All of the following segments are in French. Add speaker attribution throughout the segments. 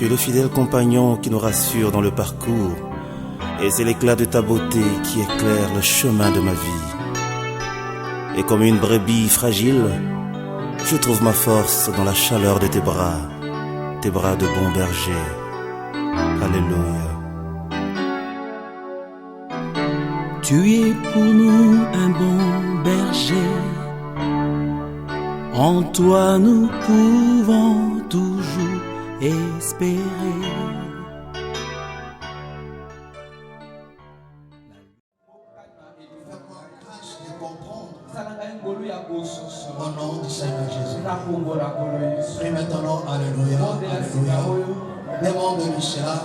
Speaker 1: Tu es le fidèle compagnon qui nous rassure dans le parcours, et c'est l'éclat de ta beauté qui éclaire le chemin de ma vie. Et comme une brebis fragile, je trouve ma force dans la chaleur de tes bras de bon berger. Alléluia.
Speaker 2: Tu es pour nous un bon berger. En toi nous pouvons toujours espérer.
Speaker 3: Au nom du Seigneur Jésus. Prie maintenant, alléluia, alléluia. Demande-lui cela.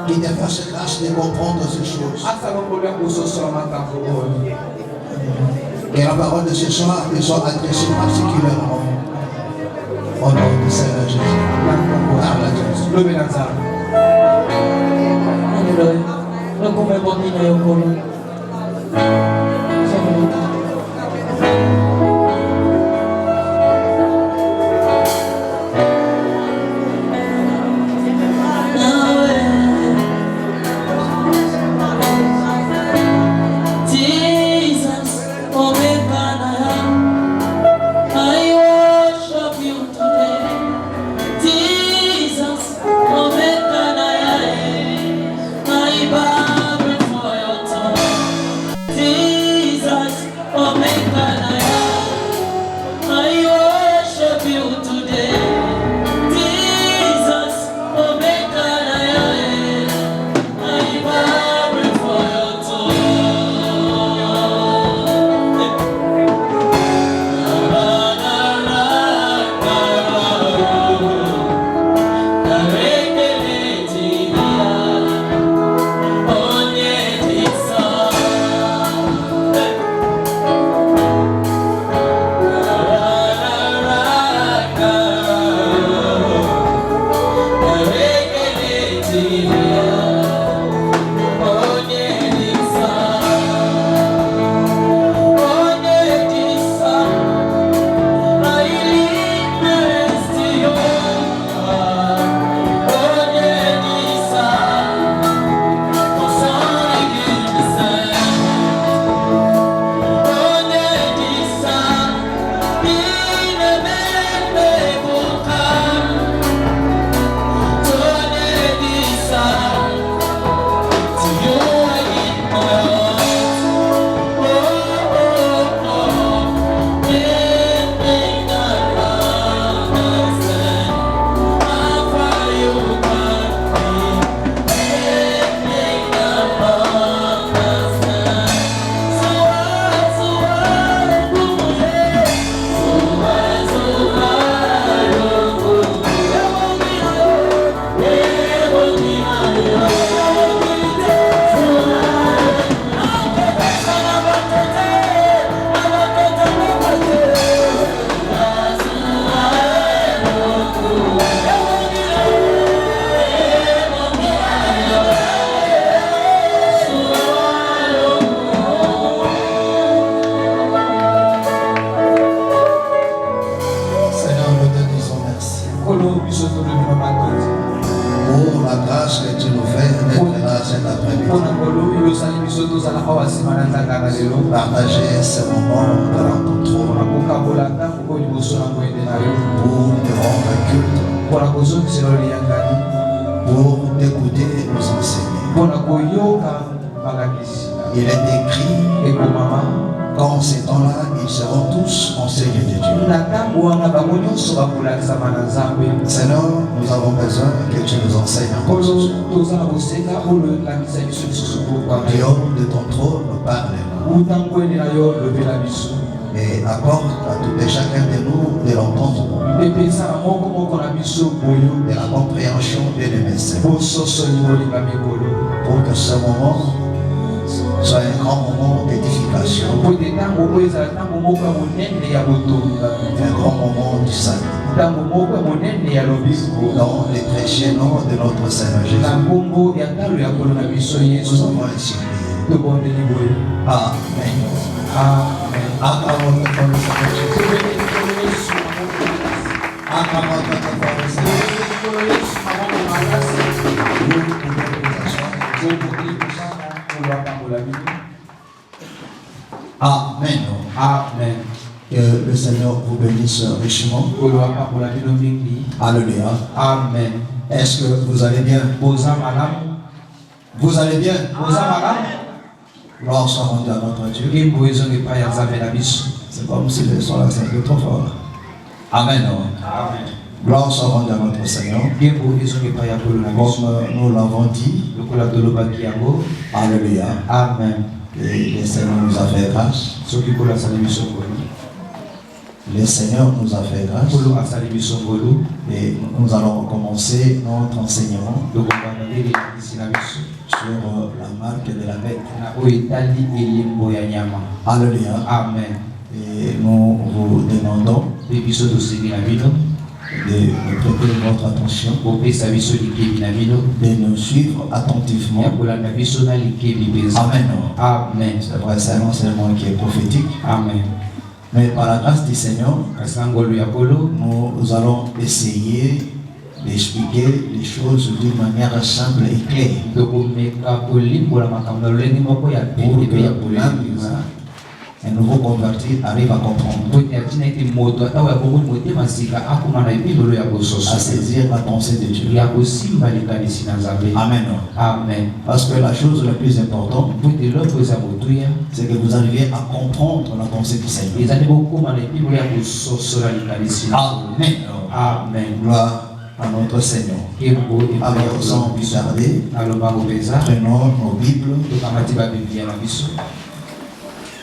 Speaker 3: Il te fasse grâce de comprendre ces choses. Et la parole de ce soir te soit adressée particulièrement au nom du Seigneur Jésus. Pour la grâce que tu nous fais d'être là cet après-midi. Partager ce moment dans ton trône. Pour te rendre culte. Pour t'écouter et nous enseigner. Il est écrit qu'en ces temps-là, ils seront tous enseignés de Dieu. Seigneur, nous avons besoin que tu nous enseignes encore ce soir. Du haut de ton trône, parle-nous. Et apporte à tout et chacun de nous de l'entendement, de la compréhension de mes Seigneur. Pour que ce moment soit un grand moment d'édification, un grand moment du salut. Dans les précieux noms de notre Seigneur Jésus, nous avons ainsi prié. Amen. Amen. Amen.
Speaker 2: Amen.
Speaker 3: Que le Seigneur vous bénisse richement. Alléluia.
Speaker 2: Amen.
Speaker 3: Est-ce que vous allez bien? Vous allez bien? Gloire soit rendue à notre Dieu. C'est comme si le son là c'est un peu trop fort. Amen.
Speaker 2: Amen.
Speaker 3: Gloire soit rendue à notre Seigneur. Comme nous l'avons dit. Alléluia.
Speaker 2: Amen.
Speaker 3: Et le Seigneur nous a fait grâce. Le Seigneur nous a fait grâce. Et nous allons commencer notre enseignement sur la marque de la bête. Alléluia.
Speaker 2: Amen.
Speaker 3: Et nous vous demandons de prêter votre attention, de nous suivre attentivement. Amen.
Speaker 2: Amen.
Speaker 3: C'est vrai, c'est un enseignement qui est prophétique.
Speaker 2: Amen.
Speaker 3: Mais par la grâce du Seigneur, nous allons essayer d'expliquer les choses d'une manière simple et claire. Un nouveau converti arrive à comprendre, à saisir la pensée de Dieu. Amen.
Speaker 2: Amen.
Speaker 3: Parce que la chose la plus importante, c'est que vous arriviez à comprendre la pensée du Seigneur. Amen.
Speaker 2: Amen.
Speaker 3: Gloire à notre Seigneur. Alors, sans plus tarder, prenons nos Bibles.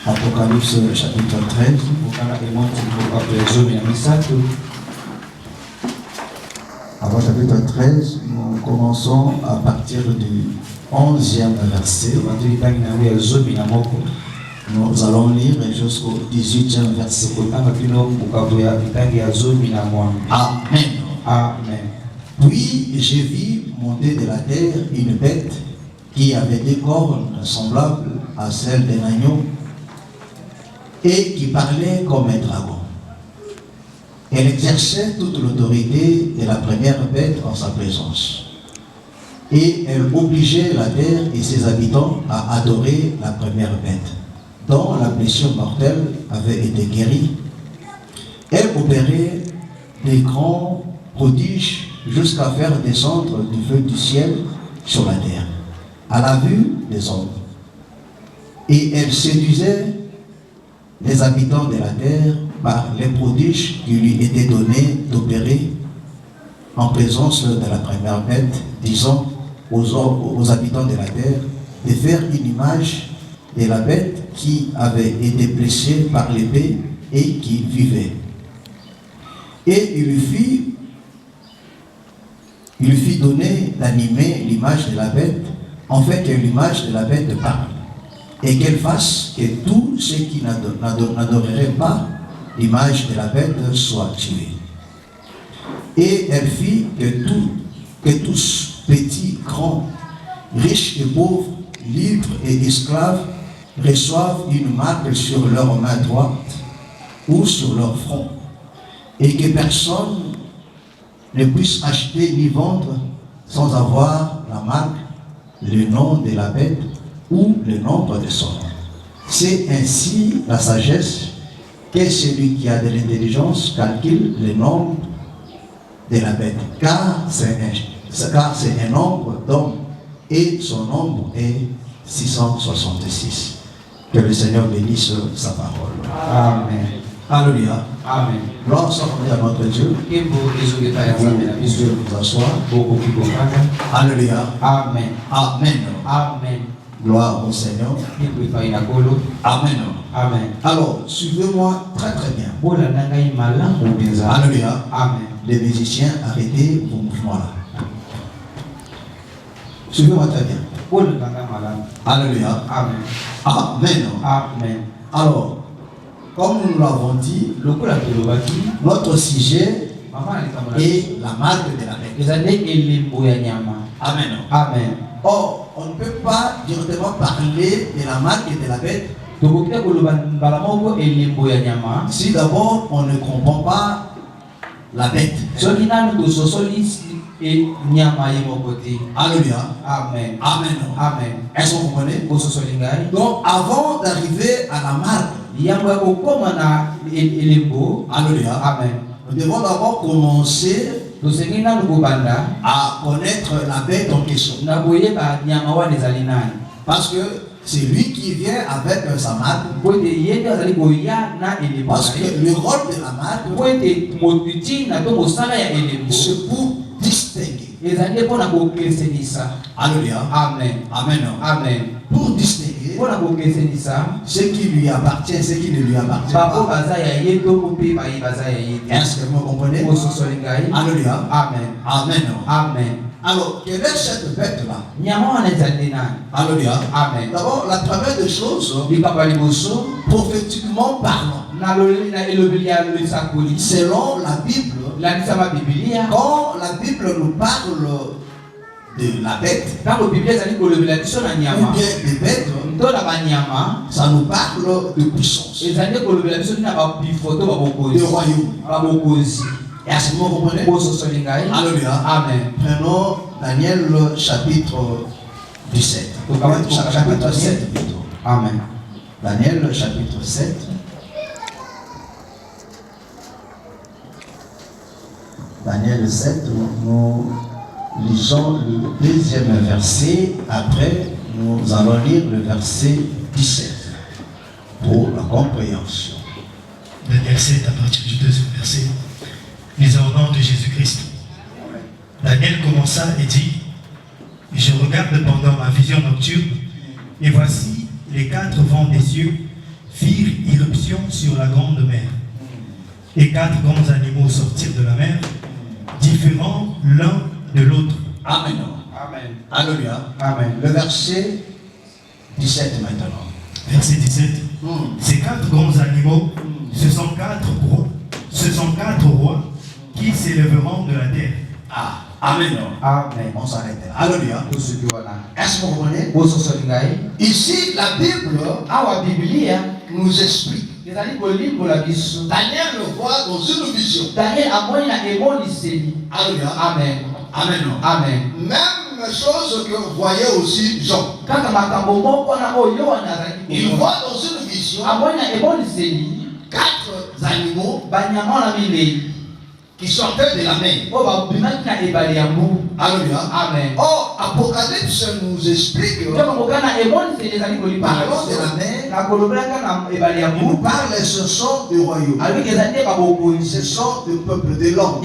Speaker 3: Apocalypse chapitre 13. Avant chapitre 13, nous commençons à partir du 11e verset. Nous allons lire jusqu'au 18e verset. Amen.
Speaker 2: Amen.
Speaker 3: Puis j'ai vu monter de la terre une bête qui avait des cornes semblables à celles d'un agneau et qui parlait comme un dragon. Elle exerçait toute l'autorité de la première bête en sa présence. Et elle obligeait la terre et ses habitants à adorer la première bête, dont la blessure mortelle avait été guérie. Elle opérait des grands prodiges jusqu'à faire descendre du feu du ciel sur la terre, à la vue des hommes. Et elle séduisait les habitants de la terre par les prodiges qui lui étaient donnés d'opérer en présence de la première bête, disant aux habitants de la terre de faire une image de la bête qui avait été blessée par l'épée et qui vivait. Et il lui fit donner d'animer l'image de la bête, en fait que l'image de la bête parle, et qu'elle fasse que tous ceux qui n'adoreraient pas l'image de la bête soient tués. Et elle fit que tous, petits, grands, riches et pauvres, libres et esclaves, reçoivent une marque sur leur main droite ou sur leur front, et que personne ne puisse acheter ni vendre sans avoir la marque, le nom de la bête ou le nombre de son nom. C'est ainsi la sagesse que celui qui a de l'intelligence calcule le nombre de la bête, car c'est un nombre d'hommes et son nombre est 666. Que le Seigneur bénisse sa parole.
Speaker 2: Amen.
Speaker 3: Alléluia.
Speaker 2: Amen.
Speaker 3: Gloire soit rendue à notre Dieu. Vous pouvez vous asseoir. Alléluia.
Speaker 2: Amen.
Speaker 3: Amen.
Speaker 2: Amen.
Speaker 3: Gloire au Seigneur. Amen.
Speaker 2: Amen.
Speaker 3: Alors, suivez-moi très très bien.
Speaker 2: Alléluia.
Speaker 3: Alléluia.
Speaker 2: Amen.
Speaker 3: Les musiciens, arrêtez vos mouvements là. Suivez-moi très bien. Alléluia.
Speaker 2: Amen.
Speaker 3: Amen.
Speaker 2: Amen.
Speaker 3: Alors, comme nous l'avons dit, notre sujet est la marque de la bête. Amen.
Speaker 2: Amen.
Speaker 3: Or, on ne peut pas directement parler de la marque de la bête si d'abord on ne comprend pas la bête. Alléluia.
Speaker 4: Amen.
Speaker 3: Amen.
Speaker 4: Amen.
Speaker 3: Est-ce que vous comprenez? Donc, avant d'arriver à la marque, alléluia.
Speaker 4: Amen.
Speaker 3: Nous devons d'abord commencer à connaître la bête en question. Parce que c'est lui qui vient avec sa marque. Parce que le rôle de la marque, c'est pour distinguer. Alléluia.
Speaker 4: Amen.
Speaker 3: Amen.
Speaker 4: Amen.
Speaker 3: Pour distinguer ce qui lui appartient, ce qui ne lui appartient pas. Est-ce que vous comprenez? Alléluia.
Speaker 4: Amen.
Speaker 3: Amen.
Speaker 4: Amen.
Speaker 3: Alors, quelle est cette bête-là? Alléluia.
Speaker 4: Amen.
Speaker 3: D'abord, la première des choses, prophétiquement parlant, selon la Bible, quand la Bible nous parle de la bête, ou bien des bêtes, ça nous parle de puissance, de royaume. Est-ce que vous comprenez? Alléluia.
Speaker 4: Amen.
Speaker 3: Prenons Daniel chapitre 17. Chapitre 7 plutôt.
Speaker 4: Amen.
Speaker 3: Daniel chapitre 7. Daniel 7, nous lisons le deuxième verset. Après, nous allons lire le verset 17 pour la compréhension.
Speaker 5: Daniel 7, à partir du deuxième verset. Lisons au nom de Jésus-Christ. Daniel commença et dit: Je regarde pendant ma vision nocturne, et voici les 4 vents des cieux firent irruption sur la grande mer. Et 4 grands animaux sortirent de la mer, différents l'un de l'autre.
Speaker 3: Amen.
Speaker 4: Amen.
Speaker 3: Alléluia.
Speaker 4: Amen.
Speaker 3: Le verset 17 maintenant.
Speaker 5: Verset 17. Ces 4 grands animaux, ce sont 4 rois qui s'élèveront de la terre.
Speaker 3: Ah, Amen.
Speaker 4: Amen.
Speaker 3: On s'arrête là. Alléluia. Est-ce que vous comprenez? Ici, la Bible nous explique. Daniel le voit dans une vision. Alléluia.
Speaker 4: Amen.
Speaker 3: Amen.
Speaker 4: Amen.
Speaker 3: Même chose que voyait aussi Jean. Il voit dans une vision 4 animaux qui sortaient de la mer. Alléluia.
Speaker 4: Amen.
Speaker 3: Or, Apocalypse nous explique, parlons de la mer, il nous parle, ce sont des royaumes, ce sont des peuples, des langues.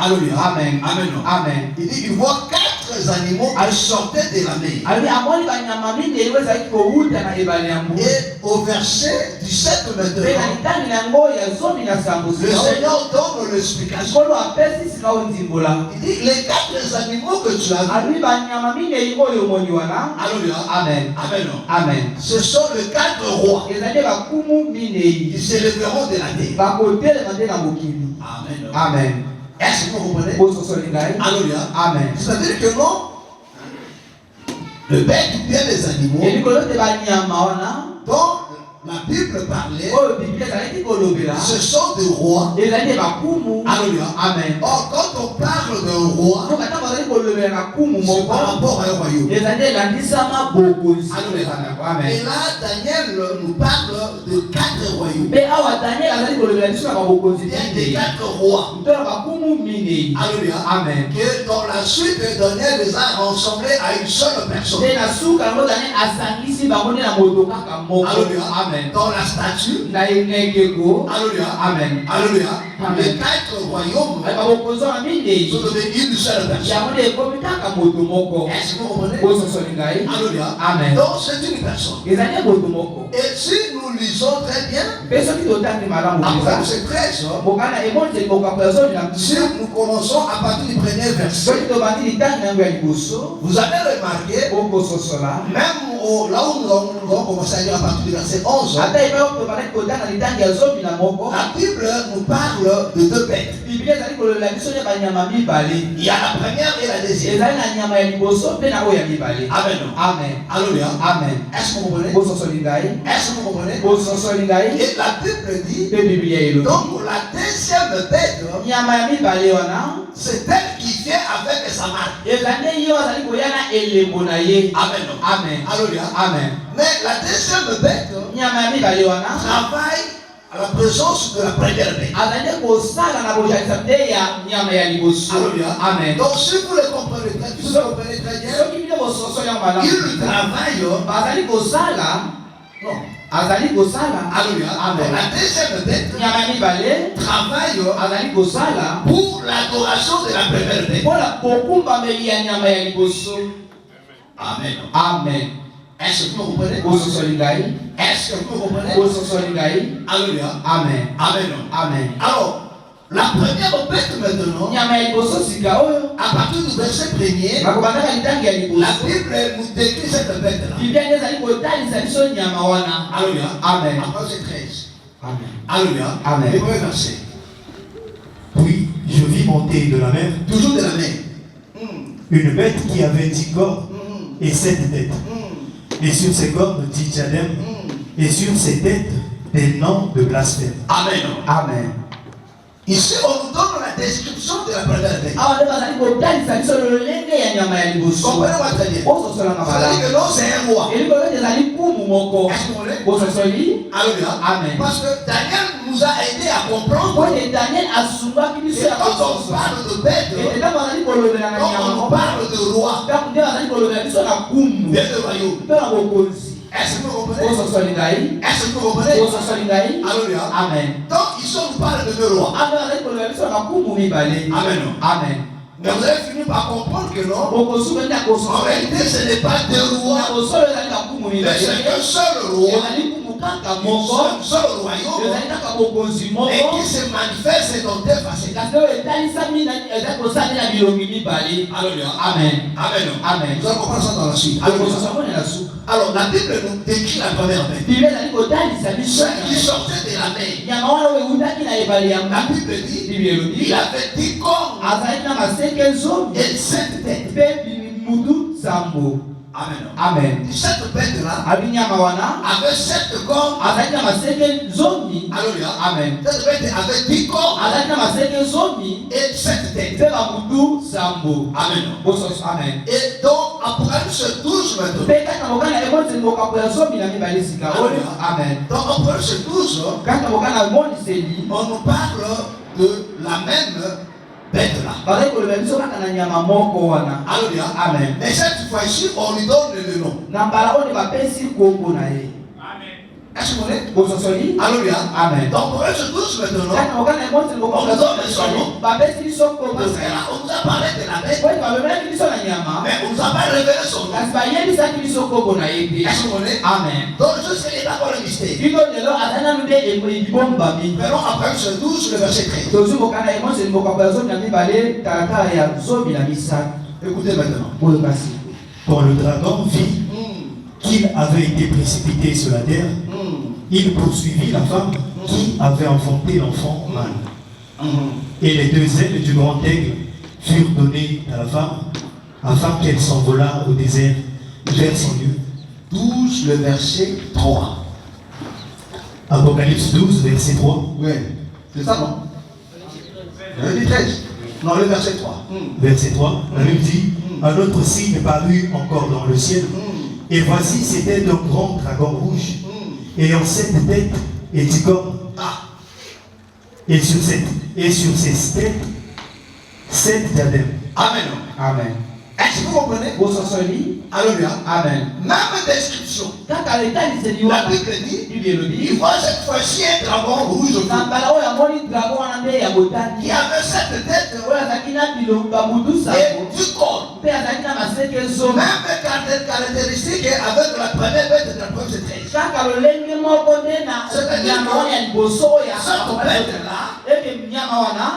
Speaker 3: Alléluia.
Speaker 4: Amen.
Speaker 3: Amen.
Speaker 4: Amen.
Speaker 3: Il dit, il voit 4 animaux qui sortaient de la mer. Et au verset 17 maintenant, le Seigneur donne l'explication. Il dit, les 4 animaux que tu as vus, Alléluia.
Speaker 4: Amen.
Speaker 3: Amen.
Speaker 4: Amen.
Speaker 3: Ce sont les 4 rois qui s'élèveront de la terre. Amen.
Speaker 4: Amen.
Speaker 3: Est-ce que vous comprenez? Alléluia.
Speaker 4: Amen.
Speaker 3: C'est-à-dire que non, le bête ou bien les animaux dont la Bible parlait, ce sont des rois. Alléluia.
Speaker 4: Amen.
Speaker 3: Or, quand on parle d'un roi, c'est par rapport à un royaume.
Speaker 4: Amen.
Speaker 3: Et là, Daniel nous parle de 4 royaumes. Il y a des 4 rois. Alléluia.
Speaker 4: Amen.
Speaker 3: Que dans la suite, Daniel les a rassemblés à une seule personne. Alléluia.
Speaker 4: Amen.
Speaker 3: Dans la statue. Alléluia.
Speaker 4: Amen.
Speaker 3: Alléluia.
Speaker 4: Amen.
Speaker 3: Les 4 royaumes sont devenus une seule personne. Est-ce que vous comprenez? Alléluia.
Speaker 4: Amen.
Speaker 3: Donc c'est une personne. Et si nous lisons très bien, Apocalypse 13, si nous commençons à partir du premier verset, vous allez remarquer, même là où nous allons commencer à lire à partir du verset 11, la Bible nous parle de deux bêtes. Il y a la première et la deuxième. Amen.
Speaker 4: Amen.
Speaker 3: Alléluia.
Speaker 4: Amen.
Speaker 3: Est-ce que vous comprenez? Est-ce que vous comprenez? Et la Bible dit, donc la deuxième bête, c'est elle qui vient avec sa marque. Amen.
Speaker 4: Amen.
Speaker 3: Alléluia.
Speaker 4: Amen.
Speaker 3: Mais la deuxième bête travaille à la présence de la première bête.
Speaker 4: Alléluia. Amen.
Speaker 3: Donc si vous le comprenez très bien, il travaille. Non. Alléluia.
Speaker 4: Amen.
Speaker 3: La deuxième bête travaille pour l'adoration de la première bête. Amen.
Speaker 4: Amen.
Speaker 3: Est-ce que vous comprenez? Est-ce que vous comprenez? Alléluia.
Speaker 4: Amen.
Speaker 3: Amen.
Speaker 4: Amen.
Speaker 3: Alors, la première bête maintenant, à partir du verset 1er, la Bible nous décrit cette bête-là. Alléluia.
Speaker 4: Amen.
Speaker 3: Après verset 13.
Speaker 4: Amen.
Speaker 3: Alléluia.
Speaker 4: Amen.
Speaker 3: Le premier verset.
Speaker 5: Puis je vis monter de la mer
Speaker 3: Toujours de la mer.
Speaker 5: une bête qui avait 10 cornes et 7 têtes. Et sur ses cornes 10 diadèmes, et sur ses têtes des noms de blasphème.
Speaker 3: Amen.
Speaker 4: Amen.
Speaker 3: Ici, on nous donne la description de la première bête. Comprenez-moi très bien. C'est-à-dire que non, c'est un roi. Est-ce que vous voulez? Alléluia.
Speaker 4: Amen.
Speaker 3: Parce que Daniel nous a aidé à comprendre. Et quand on parle de bête, quand on nous parle de roi, bien de royaume. Est-ce que vous comprenez? Est-ce que vous comprenez? Alléluia.
Speaker 4: Amen.
Speaker 3: Donc ici on nous parle de deux rois. Amen.
Speaker 4: Amen.
Speaker 3: Mais vous avez fini par comprendre que non. En réalité, ce n'est pas deux rois. Mais c'est un seul roi. Un seul royaume. Et qui se manifeste dans deux facettes. Alléluia.
Speaker 4: Amen.
Speaker 3: Amen.
Speaker 4: Amen.
Speaker 3: Nous allons comprendre ça dans la suite. Alors la Bible nous décrit la première bête. Ceux qui sortaient de la mer. La Bible dit il avait 10 cornes et 7 têtes. Amen.
Speaker 4: Amen.
Speaker 3: Cette bête-là avait 7 cornes. Alléluia.
Speaker 4: Amen.
Speaker 3: Cette bête avait 10 cornes et 7 têtes. Amen.
Speaker 4: Amen.
Speaker 3: Et donc, Apocalypse 12 maintenant.
Speaker 4: Amen.
Speaker 3: Dans Apocalypse 12, on nous parle de la même bête-là. Alléluia.
Speaker 4: Amen.
Speaker 3: Mais cette fois-ci, on lui donne le nom. Est-ce que vous voulez? Alléluia.
Speaker 4: Amen.
Speaker 3: Donc, Apocalypse 12 maintenant, on nous donne son nom. Parce que là, on nous a parlé de la bête, mais on nous a pas révélé son nom. Est-ce que vous voulez?
Speaker 4: Amen.
Speaker 3: Donc, je sais qu'il y a d'abord le mystère. Verrons Apocalypse 12, le verset 13. Écoutez maintenant.
Speaker 5: Quand le dragon vit qu'il avait été précipité sur la terre, il poursuivit la femme qui avait enfanté l'enfant mâle. Et les 2 ailes du grand aigle furent données à la femme afin qu'elle s'envolât au désert vers son lieu.
Speaker 3: 12, le verset 3.
Speaker 5: Apocalypse 12, verset 3.
Speaker 3: Oui, c'est ça, non? Le 13. Non, le verset 3.
Speaker 5: Verset 3, la Bible dit, un autre signe parut encore dans le ciel. Et voici, c'était un grand dragon rouge, ayant 7 têtes et 10 cornes. Et sur ses têtes, 7 diadèmes.
Speaker 3: Amen.
Speaker 4: Amen.
Speaker 3: Est-ce que vous comprenez? Alléluia.
Speaker 4: Amen.
Speaker 3: Même description. La Bible dit, il voit cette fois-ci un dragon rouge qui avait 7 têtes et 10 cornes. Même caractéristique avec la première bête de la première 13.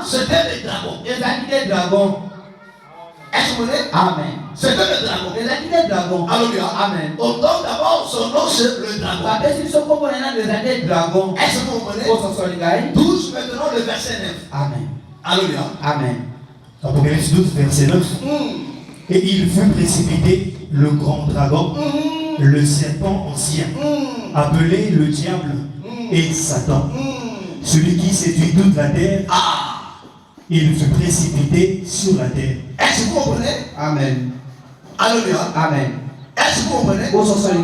Speaker 3: Cette bête-là, c'était le dragon. Est-ce Est-ce que vous voyez?
Speaker 4: Amen.
Speaker 3: C'était le dragon.
Speaker 4: Les activités dragon.
Speaker 3: Alléluia.
Speaker 4: Amen.
Speaker 3: On donne d'abord son nom, c'est le dragon.
Speaker 4: Papé, si ce qu'on connaît dans les activités dragon.
Speaker 3: Est-ce que vous comprenez?
Speaker 4: Pour s'en sortir.
Speaker 3: 12, maintenant le verset 9.
Speaker 4: Amen.
Speaker 3: Alléluia.
Speaker 4: Amen.
Speaker 5: Apocalypse 12, verset 9. Et il fut précipité, le grand dragon, le serpent ancien, appelé le diable et Satan, celui qui séduit toute la terre. Il fut précipité sur la terre.
Speaker 3: Est-ce que vous comprenez?
Speaker 4: Amen.
Speaker 3: Alléluia.
Speaker 4: Amen.
Speaker 3: Est-ce que vous comprenez?
Speaker 4: Pour s'en sortir.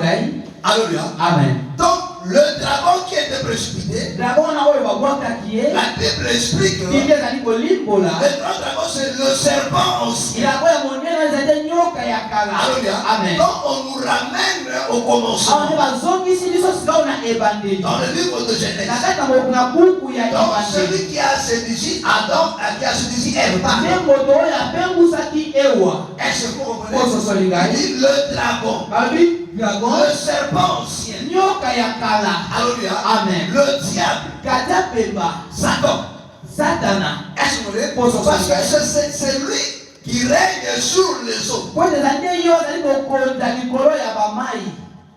Speaker 3: Alléluia.
Speaker 4: Amen.
Speaker 3: Donc, le dragon qui était précipité,
Speaker 4: Dragon na oyo bagwaka kiye.
Speaker 3: la Bible explique que
Speaker 4: Bible ezali kolimbola.
Speaker 3: le grand dragon c'est le serpent ancien.
Speaker 4: Ilago ya monene ezali nyoka ya kala.
Speaker 3: Alléluia.
Speaker 4: Amen.
Speaker 3: Donc, on nous ramène au commencement.
Speaker 4: Awa bazongisi biso sika na ebandeli.
Speaker 3: Dans le livre de Genèse.
Speaker 4: Na kati na buku ya
Speaker 3: Donc,
Speaker 4: ebandeli.
Speaker 3: celui qui a séduit Adam, qui a séduit Ève.
Speaker 4: Nde moto oyo apengusaki ewa.
Speaker 3: Est-ce que vous comprenez?
Speaker 4: Poso solingai.
Speaker 3: Il dit le dragon,
Speaker 4: Babi dragon.
Speaker 3: le serpent ancien.
Speaker 4: Nyoka ya kala.
Speaker 3: Alléluia.
Speaker 4: Amen.
Speaker 3: Le diable,
Speaker 4: Kata pemba.
Speaker 3: Satan.
Speaker 4: Satana.
Speaker 3: Est-ce que vous comprenez? Parce que c'est lui qui règne sur les eaux.
Speaker 4: Po ezali nde yo azali kokonza likolo ya bamai.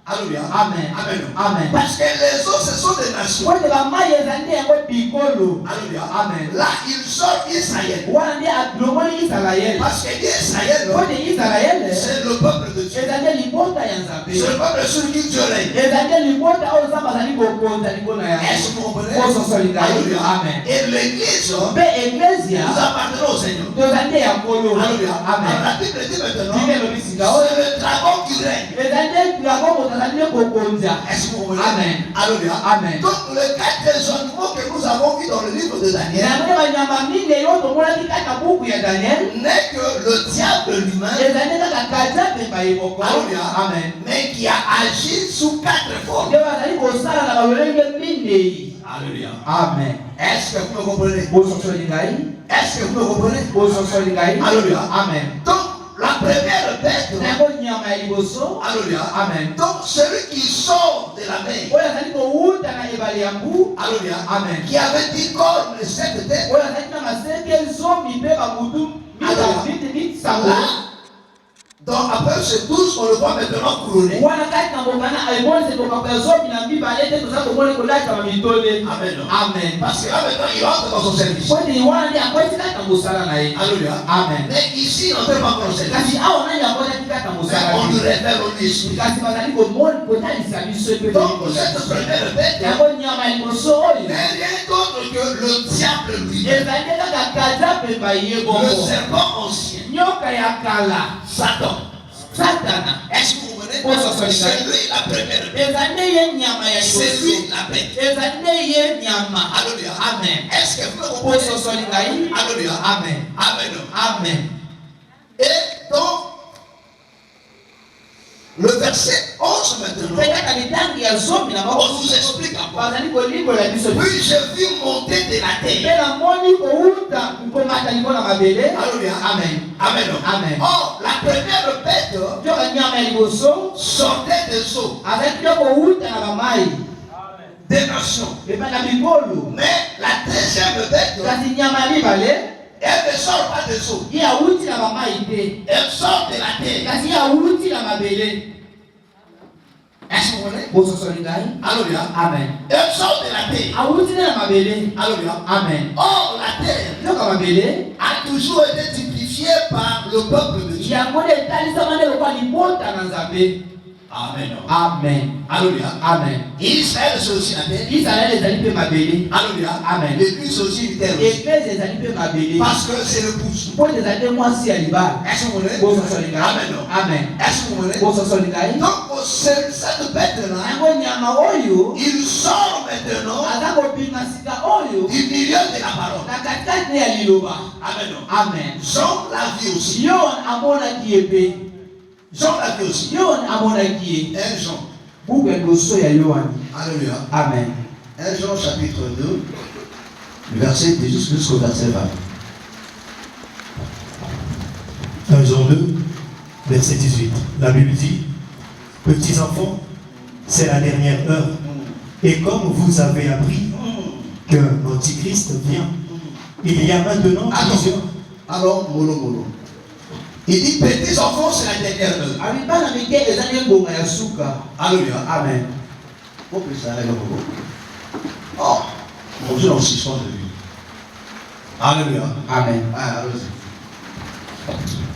Speaker 3: Alléluia.
Speaker 4: Amen.
Speaker 3: Amen.
Speaker 4: Amen.
Speaker 3: Parce que les eaux, ce sont des nations.
Speaker 4: Po bamai ezali nde yango bikolo.
Speaker 3: Alléluia.
Speaker 4: Amen.
Speaker 3: Là, il sort Israël.
Speaker 4: Wana nde alongoli Israel.
Speaker 3: Parce que Israël,
Speaker 4: Po Israel
Speaker 3: c'est le peuple de Dieu.
Speaker 4: ezali nde libota ya Nzambe.
Speaker 3: C'est le peuple sur qui Dieu règne.
Speaker 4: ezali nde libota oyo Nzambe azali kokonza likolo ya
Speaker 3: Est-ce que vous comprenez?
Speaker 4: Poso solingai.
Speaker 3: Alléluia.
Speaker 4: Amen.
Speaker 3: Et l'église,
Speaker 4: Mpe eklesia
Speaker 3: nous appartenons au Seigneur.
Speaker 4: tozali nde ya nkolo.
Speaker 3: Alléluia.
Speaker 4: Amen.
Speaker 3: Alors, la Bible dit maintenant,
Speaker 4: Bible elobi sika oyo
Speaker 3: c'est le dragon qui règne.
Speaker 4: ezali nde drago moto azali nde kokonza.
Speaker 3: Est-ce que vous comprenez?
Speaker 4: Amen.
Speaker 3: Alléluia.
Speaker 4: Amen.
Speaker 3: Donc, les 4 raisonnements que nous avons vus dans le livre de Daniel
Speaker 4: namoni banyama mingi eyo tomonaki kati na buku ya Daniel
Speaker 3: n'est que le diable lui-même,
Speaker 4: ezali nde kaka kaza pemba eboko.
Speaker 3: Alléluia.
Speaker 4: Amen.
Speaker 3: Mais qui a agi sous 4 formes.
Speaker 4: nde bazali kosala na balolenge minei.
Speaker 3: Alléluia.
Speaker 4: Amen.
Speaker 3: Est-ce que vous me comprenez?
Speaker 4: bososoli ngai.
Speaker 3: Est-ce que vous me comprenez?
Speaker 4: bososoli ngai.
Speaker 3: Alléluia.
Speaker 4: Amen.
Speaker 3: Donc, la première bête,
Speaker 4: nango nyama ya liboso.
Speaker 3: Alléluia.
Speaker 4: Amen.
Speaker 3: Donc, celui qui sort de la mer,
Speaker 4: oyo azali kowuta na ebale ya mbu.
Speaker 3: Alléluia.
Speaker 4: Amen.
Speaker 3: Qui avait 10 cornes et 7 têtes.
Speaker 4: oyo azali na maseke zomi mpe babutu misango.
Speaker 3: Donc, après ces 12, on le voit maintenant couronné.
Speaker 4: wana kati na ngongana ebonse tokaka zomi na mibale te toza komona kolatama mitole.
Speaker 3: Amen.
Speaker 4: Amen.
Speaker 3: Parce que là maintenant, il entre dans son service.
Speaker 4: kodi wana ndi akweti kati na mosala na ye.
Speaker 3: Alléluia.
Speaker 4: Amen.
Speaker 3: Mais ici, on ne peut pas connaître.
Speaker 4: kasi awa nani akwetaki kati na
Speaker 3: Mais
Speaker 4: mosala
Speaker 3: on
Speaker 4: na
Speaker 3: nous
Speaker 4: ye.
Speaker 3: révèle au esprit.
Speaker 4: kasi bazali kotalisa biso mpe
Speaker 3: Donc, cette première bête
Speaker 4: yango nyama ya liboso oyo
Speaker 3: n'est rien d'autre que le diable lui-même.
Speaker 4: ezali nde kaka kaza pemba ye
Speaker 3: Le
Speaker 4: bongo.
Speaker 3: serpent ancien.
Speaker 4: nyoka ya kala
Speaker 3: Satan.
Speaker 4: satana.
Speaker 3: Est-ce que vous comprenez?
Speaker 4: Oh, ça, ça,
Speaker 3: C'est lui la première bête.
Speaker 4: ezali nde ye nyama ya
Speaker 3: C'est
Speaker 4: liboso.
Speaker 3: lui la bête.
Speaker 4: ezali nde ye nyama.
Speaker 3: Alléluia.
Speaker 4: Amen.
Speaker 3: Est-ce que vous comprenez?
Speaker 4: pososoli ngai.
Speaker 3: Alléluia.
Speaker 4: Amen.
Speaker 3: Amen.
Speaker 4: Amen.
Speaker 3: Et donc, le verset 11 maintenant,
Speaker 4: mpe kaka litangi ya zomi na
Speaker 3: on nous explique encore.
Speaker 4: bazali kolimbola biso.
Speaker 3: Puis j'ai vu monter de la
Speaker 4: mpe
Speaker 3: terre.
Speaker 4: namoni kowuta komata likolo na mabele.
Speaker 3: Alléluia.
Speaker 4: Amen.
Speaker 3: Amen.
Speaker 4: Amen.
Speaker 3: Or, la première bête
Speaker 4: nyoka nyama ya liboso
Speaker 3: sortait des eaux,
Speaker 4: azali nde kowuta na bamai
Speaker 3: des nations.
Speaker 4: epa na bikolo.
Speaker 3: Mais la deuxième bête,
Speaker 4: kasi nyama ya mibale
Speaker 3: elle ne sort pas des eaux.
Speaker 4: ye awuti na bamai te
Speaker 3: Elle sort de la terre.
Speaker 4: kasi ye awuti na mabele.
Speaker 3: Est-ce que vous voyez?
Speaker 4: bososoli ngai.
Speaker 3: Alléluia.
Speaker 4: Amen.
Speaker 3: Elle sort de la terre.
Speaker 4: awuti nde na mabele.
Speaker 3: Alléluia.
Speaker 4: Amen.
Speaker 3: Or, la terre
Speaker 4: nyoka mabele
Speaker 3: a toujours été typifiée par le peuple de Dieu.
Speaker 4: yango nde etalisama nde lokwa libota na Nzambe.
Speaker 3: Amen.
Speaker 4: Amen.
Speaker 3: Alléluia.
Speaker 4: Amen.
Speaker 3: Israël, c'est aussi la terre.
Speaker 4: Israel ezali mpe mabele.
Speaker 3: Alléluia.
Speaker 4: Amen.
Speaker 3: L'église, c'est aussi une terre. aussi.
Speaker 4: eglise ezali mpe mabele.
Speaker 3: Parce que c'est le pouce.
Speaker 4: mpo ezali nde mwasi ya libala.
Speaker 3: Est-ce que vous voyez?
Speaker 4: bososoli ngai.
Speaker 3: Amen.
Speaker 4: Amen.
Speaker 3: Est-ce que vous voyez?
Speaker 4: bososoli ngai.
Speaker 3: Donc, cette bête-là,
Speaker 4: yango nyama oyo
Speaker 3: il sort maintenant
Speaker 4: aza kopinga sika oyo
Speaker 3: du milieu de la parole.
Speaker 4: na katikati ya liloba.
Speaker 3: Amen.
Speaker 4: Amen.
Speaker 3: Jean l'a vu aussi.
Speaker 4: yo amonaki ye mpe.
Speaker 3: Jean l'a vu aussi.
Speaker 4: yo amonaki ye.
Speaker 3: 1 Jean.
Speaker 4: buku ya liboso ya yohani.
Speaker 3: Alléluia.
Speaker 4: Amen.
Speaker 3: 1 Jean chapitre 2, verset 10 jusqu'au verset 20.
Speaker 5: 1 Jean 2, verset 18. La Bible dit, petits enfants, c'est la dernière heure. Et comme vous avez appris que l'Antichrist vient, il y a maintenant plusieurs.
Speaker 3: Alors, mollo. Il dit petits enfants, c'est la dernière heure. Alléluia.
Speaker 4: Amen.
Speaker 3: Oh, bonjour, on suspend de lui. Alléluia.
Speaker 4: Amen.
Speaker 3: Ah,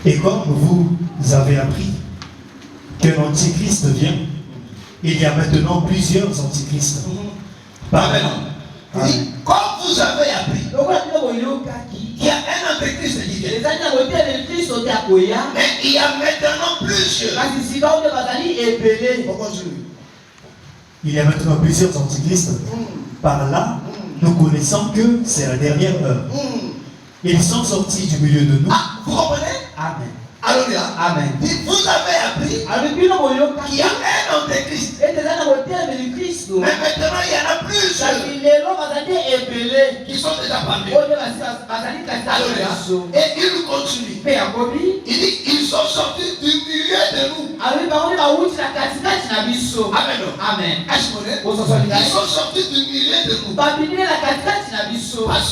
Speaker 5: Et comme vous avez appris qu'un antichrist vient, il y a maintenant plusieurs antichrists.
Speaker 3: Amen. Il dit, comme vous avez appris qu'il y a un antéchrist qui vient, mais il y a maintenant plusieurs.
Speaker 5: Il y a maintenant plusieurs antichrists. Par là, nous connaissons que c'est la dernière heure. Ils sont sortis du milieu de nous.
Speaker 3: Ah, vous comprenez?
Speaker 4: Amen.
Speaker 3: Alléluia.
Speaker 4: Amen.
Speaker 3: Vous avez appris qu'il y a un antéchrist. Mais maintenant, il y en a plusieurs qui sont déjà parmi. Alléluia. Et il continue. Il dit ils sont sortis du milieu de nous. Amen.
Speaker 4: Amen.
Speaker 3: Est-ce que ils sont sortis du milieu de nous. Parce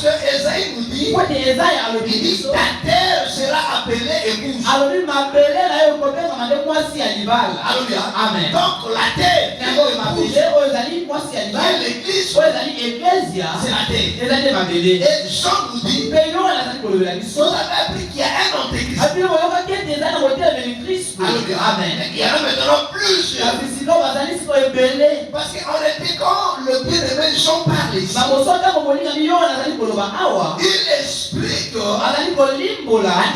Speaker 3: que Esaïe nous dit, il dit ta terre sera appelée épouse. Alléluia.
Speaker 4: Amen.
Speaker 3: Donc la terre qui est l'église, c'est la terre. Et Jean nous dit, vous avez appris qu'il y a un antéchrist. Alléluia.
Speaker 4: Amen.
Speaker 3: Il y en a maintenant plusieurs. Parce qu'en était quand le bien-aimé Jean parle ici, il explique la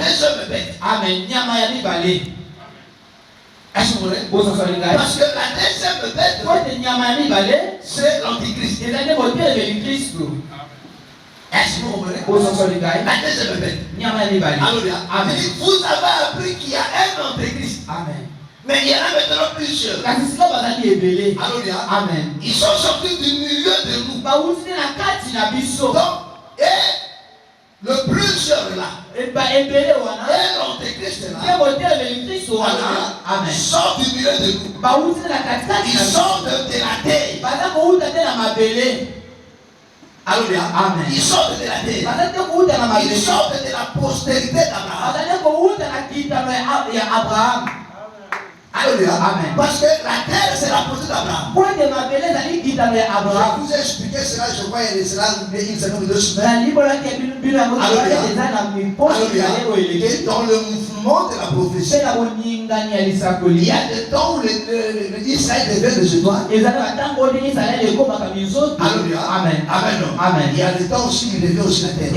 Speaker 3: deuxième bête.
Speaker 4: Amen. Nyama ya mibale.
Speaker 3: Est-ce que vous voulez? Parce que la deuxième bête, c'est l'antichrist. Est-ce que vous voulez? La deuxième bête. Alléluia.
Speaker 4: Amen.
Speaker 3: Vous avez appris qu'il y a un antéchrist.
Speaker 4: Amen.
Speaker 3: Mais il y en a maintenant plusieurs. Alléluia.
Speaker 4: Amen.
Speaker 3: Ils sont sortis du milieu de nous. Donc, et le plusieurs là, et l'antéchrist là,
Speaker 4: Amen.
Speaker 3: sort du milieu de nous. Ils sortent de la terre. Alléluia.
Speaker 4: Amen.
Speaker 3: Ils sortent de la terre. Ils sortent de la postérité d'Abraham. Alléluia.
Speaker 4: Amen.
Speaker 3: Parce que la terre, c'est la postérité d'Abraham. Je vous ai expliqué cela, je crois, il y a cela une semaine ou 2 semaines. Alléluia. Et dans le mouvement de la prophétie, il y a des temps où Israël devait des étoiles. Alléluia.
Speaker 4: Amen.
Speaker 3: Amen.
Speaker 4: Amen.
Speaker 3: Il y a des temps aussi qu'il devait aussi la terre.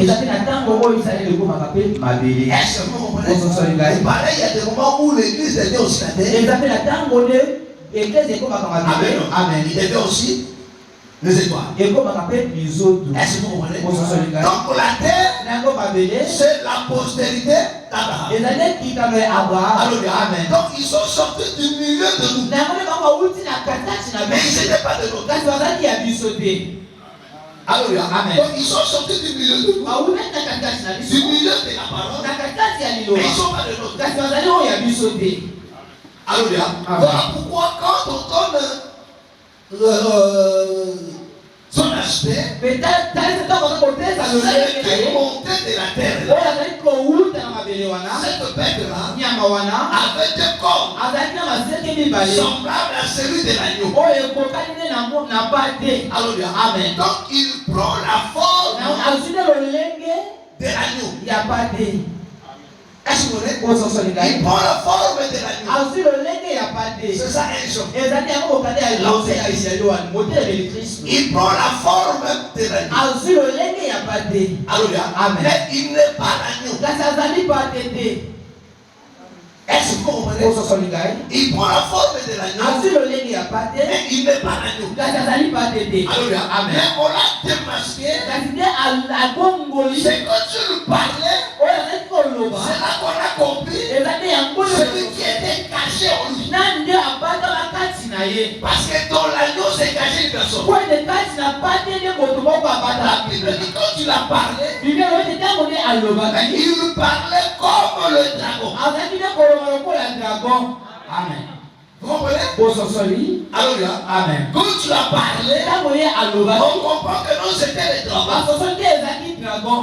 Speaker 3: Est-ce que vous comprenez? Et pareil, il y a des moments où l'église devait aussi la terre.
Speaker 4: Amen.
Speaker 3: Amen. Il devait aussi les étoiles. Est-ce que vous comprenez? Donc la terre, c'est la postérité d'Abraham. Alléluia.
Speaker 4: Amen.
Speaker 3: Donc ils sont sortis du milieu de nous. Mais ils n'étaient pas de l'autre. Alléluia.
Speaker 4: Amen.
Speaker 3: Donc ils sont sortis du milieu de nous. Du milieu de la parole. Mais ils ne sont pas de l'autre. Alléluia. Voilà pourquoi quand on donne son aspect, c'est une montée de la terre. Cette bête-là avait deux corps semblables à celui de l'agneau. Alléluia.
Speaker 4: Amen.
Speaker 3: Donc il prend la forme de l'agneau. Est-ce que vous voulez? Il prend la forme de l'agneau. C'est ça un jour. Il prend la forme de l'agneau. Alléluia.
Speaker 4: Amen.
Speaker 3: Mais il n'est pas l'agneau. Est-ce que vous comprenez? Il prend la forme de l'agneau. Mais il n'est pas l'agneau. Alléluia.
Speaker 4: Amen.
Speaker 3: Mais on l'a démasqué. C'est quand tu lui parlais, c'est là qu'on a compris celui qui était caché en lui. Parce que dans l'agneau, c'est caché une personne. La Bible dit quand tu l'as parlé, il lui parlait comme le dragon.
Speaker 4: Amen.
Speaker 3: Vous comprenez?
Speaker 4: Bososoli.
Speaker 3: Alléluia.
Speaker 4: Amen.
Speaker 3: Quand tu as parlé, on comprend que non, c'était les dragons.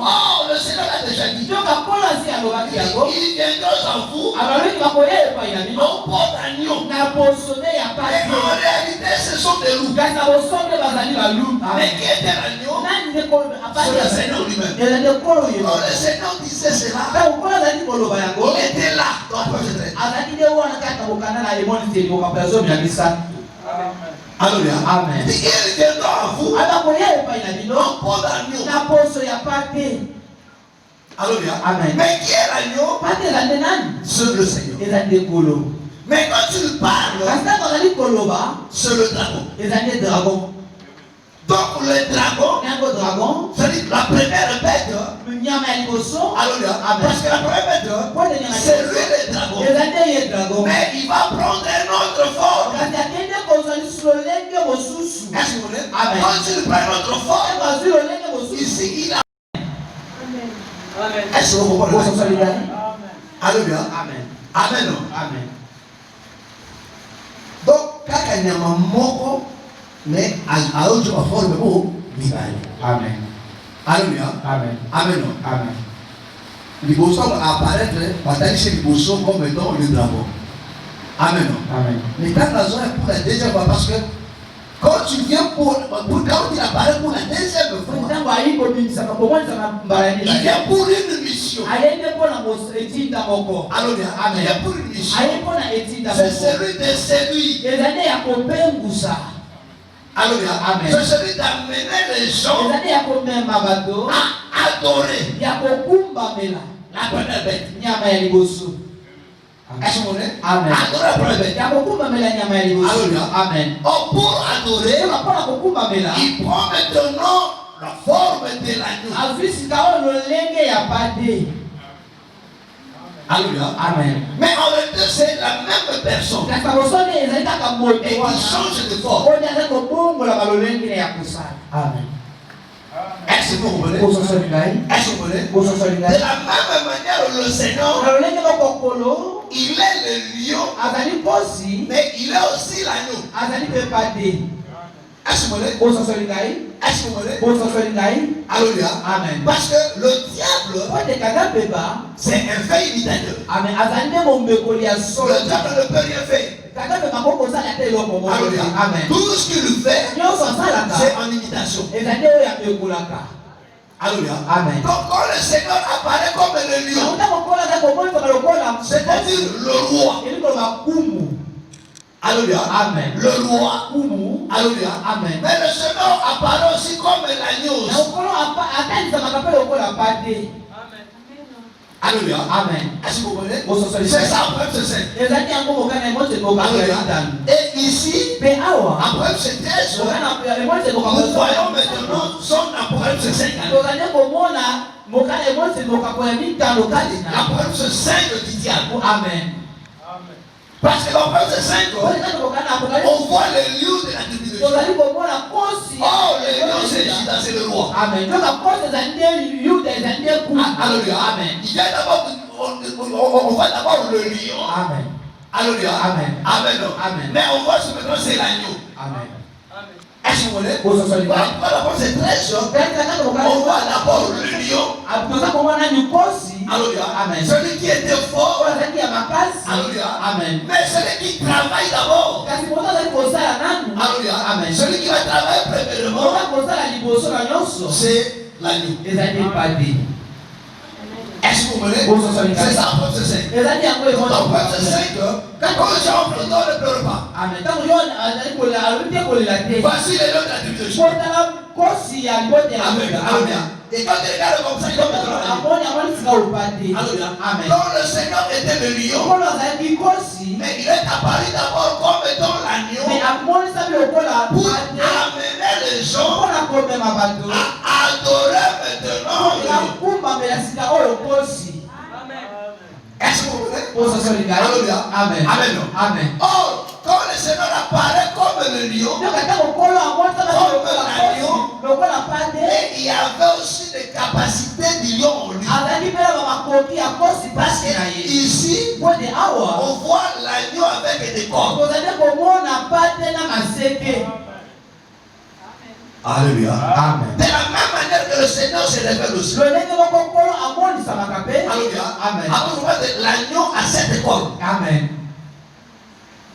Speaker 3: Oh, le Seigneur a déjà dit. Il viendra en vous. On porte agneau. Mais en réalité, ce sont des loups. Mais qui était l'agneau? C'est le Seigneur lui-même. Quand le Seigneur disait cela, il était là dans le projet. Alléluia. Amen. Il viendra à vous. On porte agneau. Alléluia. Amen. Mais qui est l'agneau? C'est le Seigneur. Mais quand tu parles, c'est le dragon. Donc le dragon, c'est la première bête. Alléluia. Parce que la première bête, c'est lui le dragon. Mais il va prendre une autre forme. Est-ce que vous voulez? Quand tu prends une autre forme, ici il a. Est-ce que vous comprenez? Alléluia. Amen. Amen. Amen. Donc, quand il y a un mot, mais à l'autre forme, amen. Alléluia. Amen. Amen. Amen. Les bossons apparaître, bataille chez les bossons comme étant le dragon. Amen. Amen. Mais quand la zone est pour la deuxième fois, parce que quand tu viens quand il apparaît pour la deuxième fois, il vient pour une mission. Alléluia. Amen. Il vient pour une mission. C'est celui de séduire. Alléluia. Amen. C'est celui d'amener les gens à adorer la première bête. Est-ce que vous voulez? Amen. Adorer la première bête. Alléluia. Amen. Oh, pour adorer, il prend maintenant la forme de l'agneau. Alléluia. Amen. Mais en réalité, c'est la même personne. Et il change de forme. Amen. Est-ce que vous comprenez? Est-ce que vous comprenez? De la même manière, le Seigneur, il est le lion, mais il est aussi l'agneau. Est-ce que vous voulez? Est-ce que vous voulez? Alléluia. Amen. Parce que le diable, c'est un fait imitateur. Le diable ne peut rien faire. Alléluia. Amen. Tout ce qu'il fait, c'est en imitation. Alléluia. Amen. Donc quand le Seigneur apparaît comme le lion, c'est-à-dire le roi. Alléluia. Amen. Le roi. Alléluia. Amen. Mais le Seigneur apparaît aussi comme l'agneau. Alléluia. Amen. Est-ce que vous comprenez? C'est ça, Apocalypse 5. Et ici, Apocalypse 13, nous voyons maintenant son Apocalypse 5. Apocalypse 5 du diable. Amen. Parce que dans Apocalypse 5, on voit le lion de la tribulation. Oh, le lion c'est Judas, c'est le roi. Amen. Alléluia. Amen. Il y a d'abord, on voit d'abord le lion. Amen. Alléluia. Amen. Amen. Amen. Mais on voit ce maintenant c'est l'agneau. Amen. Est-ce que vous voulez? D'abord c'est très chaud. On voit d'abord le lion. Alléluia. Amen. Celui qui était fort. Alléluia. Amen. Mais celui qui travaille d'abord. Alléluia. Amen. Celui qui va travailler premièrement, c'est l'agneau. Est-ce que vous voulez? C'est ça, Apocalypse 5. Dans Apocalypse 5, quand les gens ne pleurent pas. Amen. Voici les noms de la tribulation. Amen. Amen. Et quand tu regardes comme ça, il va mettre Alléluia. Amen. Donc le Seigneur était le lion. Mais il est apparu d'abord comme étant l'agneau. Pour amener les gens à adorer maintenant le lion. Est-ce que vous voulez? Alléluia. Amen. Amen. Amen. Oh, quand le Seigneur apparaît comme le lion,
Speaker 4: Donc, comme l'agneau,
Speaker 3: et il y avait aussi des capacités du lion en lui. Parce que ici, on voit l'agneau avec des cornes. Alléluia.
Speaker 4: Amen.
Speaker 3: De la même manière que le Seigneur se révèle aussi.
Speaker 4: Alléluia.
Speaker 3: Amen. L'agneau a 7 cornes.
Speaker 4: Amen.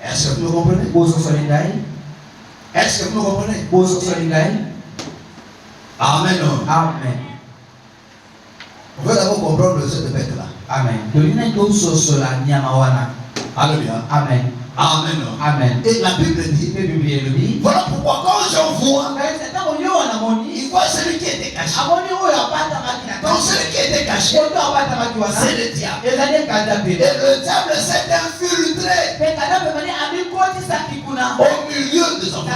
Speaker 3: Est-ce que vous me comprenez? Est-ce que vous me comprenez? Amen.
Speaker 4: Amen.
Speaker 3: On veut d'abord comprendre cette bête-là.
Speaker 4: Amen.
Speaker 3: Alléluia.
Speaker 4: Amen.
Speaker 3: Amen.
Speaker 4: Amen.
Speaker 3: Et la Bible dit, voilà pourquoi quand j'en vois, il voit celui qui était caché. Donc celui qui était caché, c'est le diable. Et le diable s'est infiltré au milieu des enfants.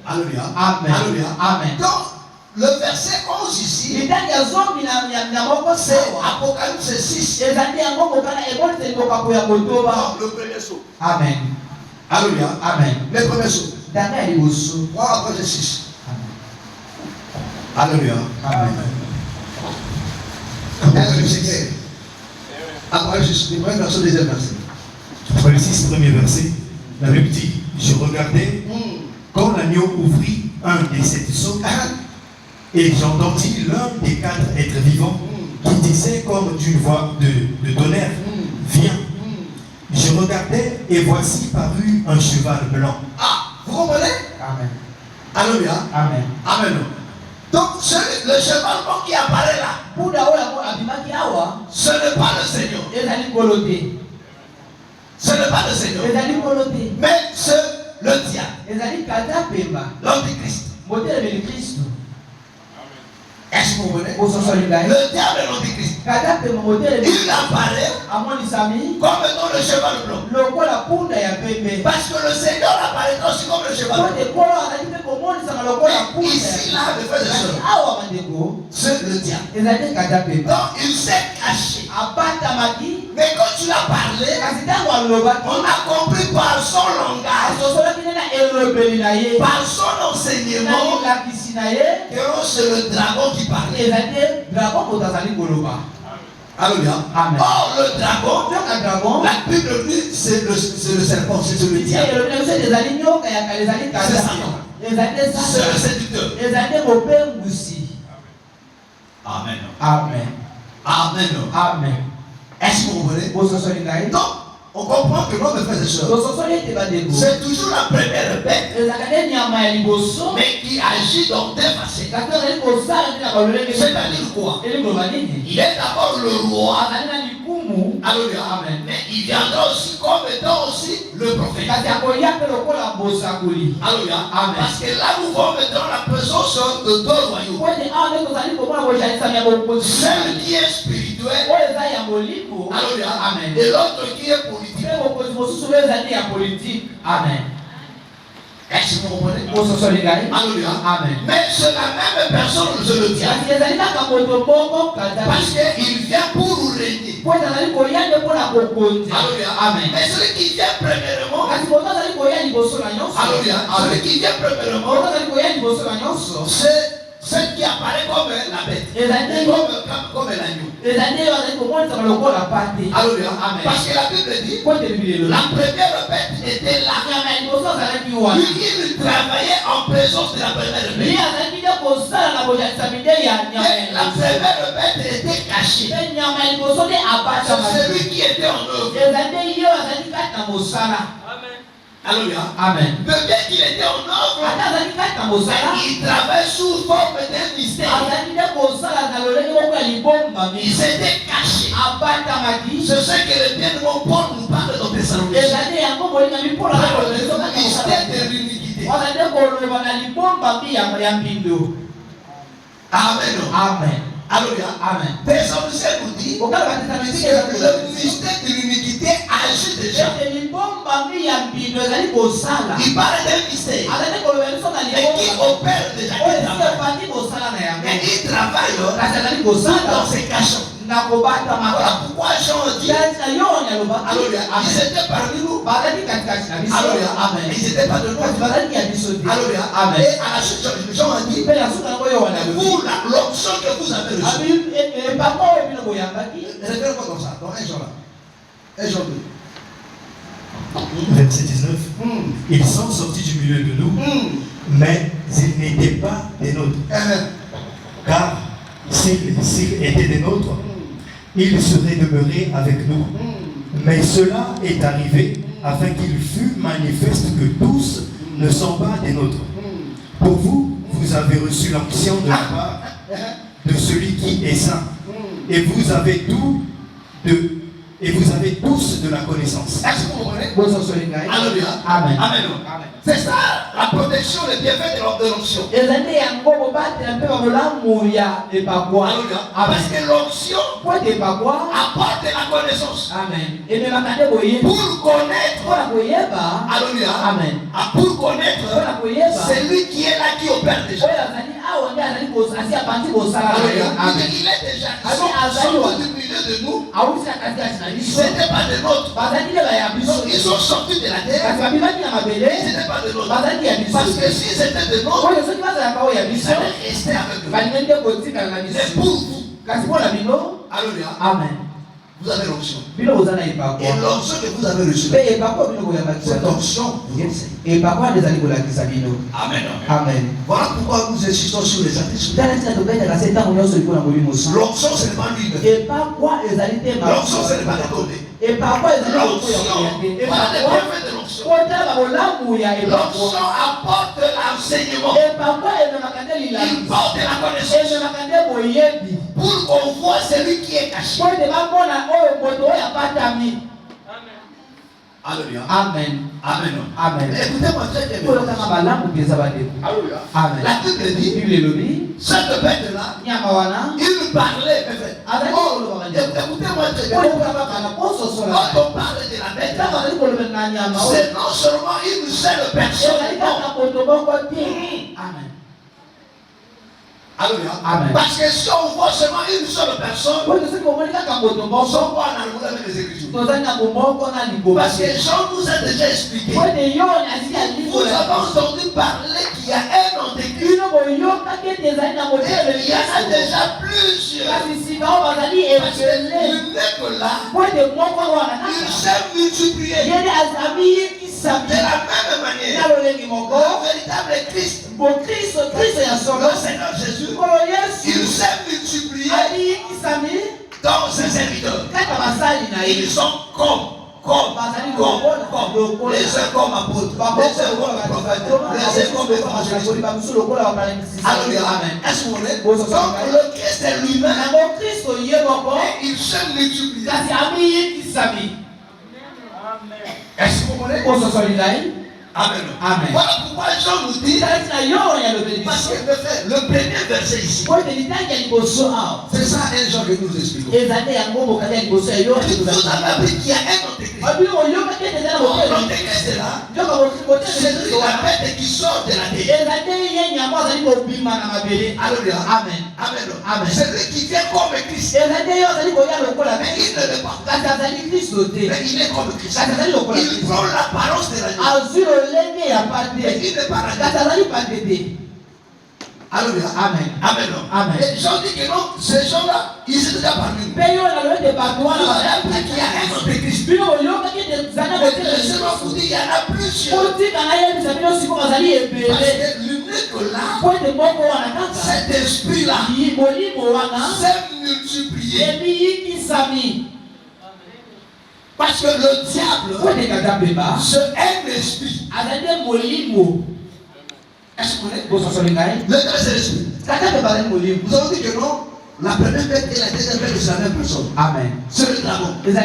Speaker 3: Alléluia.
Speaker 4: Amen.
Speaker 3: Alléluia.
Speaker 4: Amen.
Speaker 3: Donc, le verset 11 ici, c'est Apocalypse 6. Le premier saut.
Speaker 4: Amen.
Speaker 3: Alléluia.
Speaker 4: Amen.
Speaker 3: Le premier saut. Voilà, verset 6. Alléluia.
Speaker 4: Amen.
Speaker 3: Apocalypse 6. Apocalypse 6, le premier verset, deuxième verset.
Speaker 5: Apocalypse 6, premier verset. La Bible dit, je regardais quand l'agneau ouvrit un des 7 sceaux. Et j'entendis l'un des 4 êtres vivants qui disait comme d'une voix de tonnerre, viens. Je regardais et voici parut un cheval blanc.
Speaker 3: Ah, vous comprenez?
Speaker 4: Amen.
Speaker 3: Alléluia.
Speaker 4: Amen.
Speaker 3: Amen. Donc, le cheval blanc qui apparaît là, ce n'est pas le Seigneur. Ce n'est pas le Seigneur. Mais c'est le diable. L'antichrist. Est-ce que vous comprenez? Le diable est l'antichrist. Il apparaît comme étant le cheval blanc. Parce que le Seigneur apparaît aussi comme le cheval blanc. Ici, là, le frère de soeur, c'est le diable. Donc, il s'est caché. Mais quand tu l'as parlé, on a compris par son langage, par son enseignement, que c'est le dragon qui parlait. Alléluia. Or, le dragon, la Bible dit, c'est le serpent, c'est le diable. C'est Satan. C'est le séducteur. Amen.
Speaker 4: Amen.
Speaker 3: Amen.
Speaker 4: Amen.
Speaker 3: Est-ce que vous comprenez? Donc, on comprend que notre frères et sœurs, c'est toujours la première bête, mais qui agit dans deux facettes. C'est-à-dire quoi? Il est d'abord le roi. Alléluia. Amen. Mais il viendra aussi comme étant aussi le prophète. Alléluia. Amen. Parce que là nous voyons maintenant la présence de deux royaumes. Celle qui est spirituelle. Alléluia. Amen. Et l'autre qui est politique.
Speaker 4: Amen.
Speaker 3: Est-ce que vous comprenez? Alléluia.
Speaker 4: Amen.
Speaker 3: Mais c'est la même personne, je le dis. Parce qu'il vient pour régner. Alléluia. Amen. Mais celui qui vient premièrement. Alléluia. Celui qui vient premièrement, c'est celle qui apparaît comme la bête. Comme l'agneau. Alléluia. Amen. Parce que la Bible dit, la première bête était là. Lui, il travaillait en présence de la première bête. Mais la première bête était cachée. C'est celui qui était en œuvre. Alléluia.
Speaker 4: Amen.
Speaker 3: Mais bien qu'il était en œuvre, il travaille sous forme d'un mystère. Il s'était caché. C'est ce que le bien-aimé Paul nous parle dans Thessaloniciens. Le mystère de l'unité. Amen.
Speaker 4: Amen.
Speaker 3: Alléluia.
Speaker 4: Amen.
Speaker 3: Thessaloniciens nous dit que le mystère de l'unité agit déjà. Il parle d'un mystère. Mais qui opère déjà. Mais il travaille tout dans ses cachants. Voilà pourquoi Jean dit, alléluia, ils étaient parmi nous, alléluia, ils n'étaient pas de nous, alléluia, et à la suite, Jean a dit, vous, l'onction que vous avez reçue, c'est quoi comme ça, dans un Jean là, un Jean 2.
Speaker 5: Verset 19. Ils sont sortis du milieu de nous, mais ils n'étaient pas des nôtres. Car s'ils étaient des nôtres, ils seraient demeurés avec nous. Mais cela est arrivé afin qu'il fût manifeste que tous ne sont pas des nôtres. Pour vous, vous avez reçu l'onction de la part de celui qui est saint. Et vous avez tous de la connaissance.
Speaker 3: Est-ce que vous comprenez? Alléluia. Amen. Amen. C'est ça la protection, le bienfait de l'onction. Alléluia. Parce que l'onction apporte la connaissance. Amen. Pour connaître. Alléluia. Amen. Pour connaître celui qui est là, qui opère déjà. Alléluia. Amen. Il est déjà. Ils sont du milieu de nous. Ce n'était pas de nôtres. Ils sont sortis de la terre. Ce n'était pas de nôtres. Parce que s'ils étaient de nôtres, ils allaient rester avec eux. Mais pour vous, alléluia, amen, vous avez l'onction. Et l'onction que vous avez reçue, cette onction, amen. Amen. Voilà pourquoi nous insistons sur les artistes. L'onction, ce n'est pas lui-même. L'onction, ce n'est pas l'attendé. L'onction apporte l'enseignement. Il porte la connaissance. Pour qu'on voit celui qui est caché. Alléluia. Amen. Amen. Amen. Écoutez-moi très bien. Alléluia. Amen. La Bible dit, cette bête-là, il parlait. Écoutez-moi très bien. Quand on parle de la bête, c'est non seulement une seule personne. Amen. Alléluia. Amen. Parce que si on voit seulement une seule personne, on s'en voit en avec les Écritures. Parce que Jean nous a déjà expliqué. Vous avez entendu parler qu'il y a un antéchrist. Il y en a déjà plusieurs. Parce que là, il s'est multiplié. De la même manière, le véritable Christ, le Seigneur Jésus, il s'est multiplié dans ses serviteurs. Ils sont comme les uns comme apôtres, les uns comme prophètes, les uns comme évangélistes. Alléluia. Est-ce que vous voulez? Donc le Christ est lui-même, et il s'est multiplié. Est-ce que vous voulez? Amen. Amen. Voilà pourquoi Jean nous dit, parce que le premier verset ici, c'est ça un Jean que nous expliquons. Vous avez appris qu'il y a un antéchrist. L'antéchrist est là. C'est lui la bête qui sort de la terre. Alléluia. Amen. Amen. C'est lui qui vient comme Christ. Mais il ne l'est pas. Mais il est comme Christ. Il prend l'apparence de l'agneau. Il n'est pas radé. Alléluia. Amen. Amen. Amen. Et Jean dit que non, ces gens-là, ils étaient déjà parmi nous. Vous avez appris qu'il y a un antéchrist. Laissez-moi vous dire, il y en a plusieurs. Parce que l'unique là, cet esprit-là, s'est multiplié. Parce que le diable, c'est un esprit. Est-ce que vous connaissez? Le diable, c'est l'esprit. Vous avez dit que non, la première bête et la deuxième bête, c'est la même personne. Amen. C'est le dragon. Mais le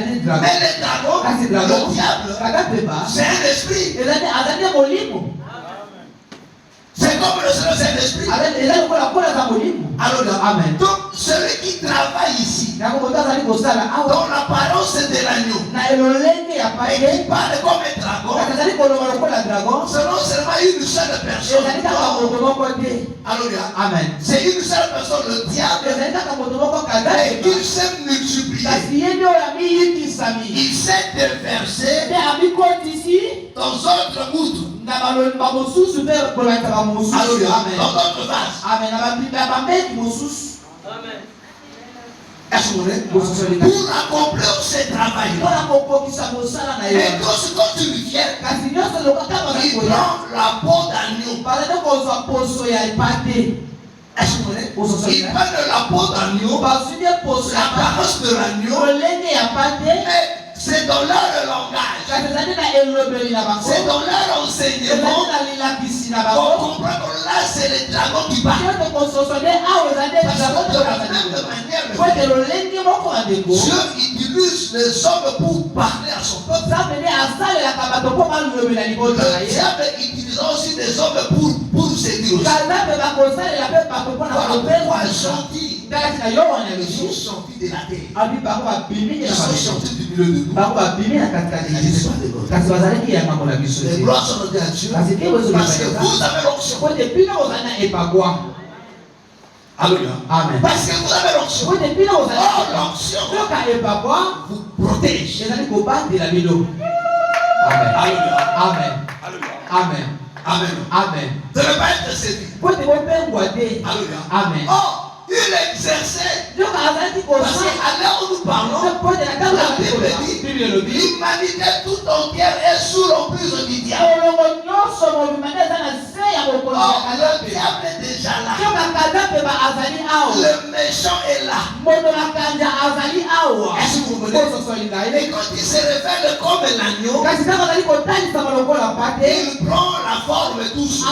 Speaker 3: dragon, le diable, c'est un esprit. C'est comme le Saint-Esprit. Alors, amen. Donc, celui qui travaille ici, dans l'apparence de l'agneau, et qui parle comme un dragon, ce n'est seulement une seule personne. Alléluia.
Speaker 4: Amen.
Speaker 3: C'est une seule personne, le diable, et il s'est multiplié. Il s'est déversé dans d'autres outres. Alléluia. Dans d'autres vases. Est-ce que vous voulez? Pour accomplir ce travail-là, et quand tu viens, il prend la peau d'agneau. Est-ce que vous voulez? Il prend la peau d'agneau, l'apparence de l'agneau, mais c'est dans leur langage, c'est dans leur enseignement qu'on comprend que là c'est le dragon qui parle. Parce que de la même manière, Dieu utilise les hommes pour parler à son peuple. Le diable utilise aussi des hommes pour séduire. Pourquoi gentil? Ils sont sortis de la terre. Ils sont sortis du milieu de nous. Les gloires sont à Dieu. Parce que vous avez l'onction. Alléluia.
Speaker 4: Amen.
Speaker 3: Parce que vous avez l'onction. Or, l'onction vous protège.
Speaker 4: Amen.
Speaker 3: Alléluia.
Speaker 4: Amen.
Speaker 3: Alléluia.
Speaker 4: Amen.
Speaker 3: Amen.
Speaker 4: Amen.
Speaker 3: De ne pas être séduit. Alléluia.
Speaker 4: Amen.
Speaker 3: Or, il exerçait. Parce qu'à l'heure où nous parlons, la Bible dit l'humanité tout entière est sous l'emprise du diable. Or, le diable est déjà là. Le méchant est là. Est-ce que vous voulez? Et quand il se révèle comme l'agneau, il prend la forme douce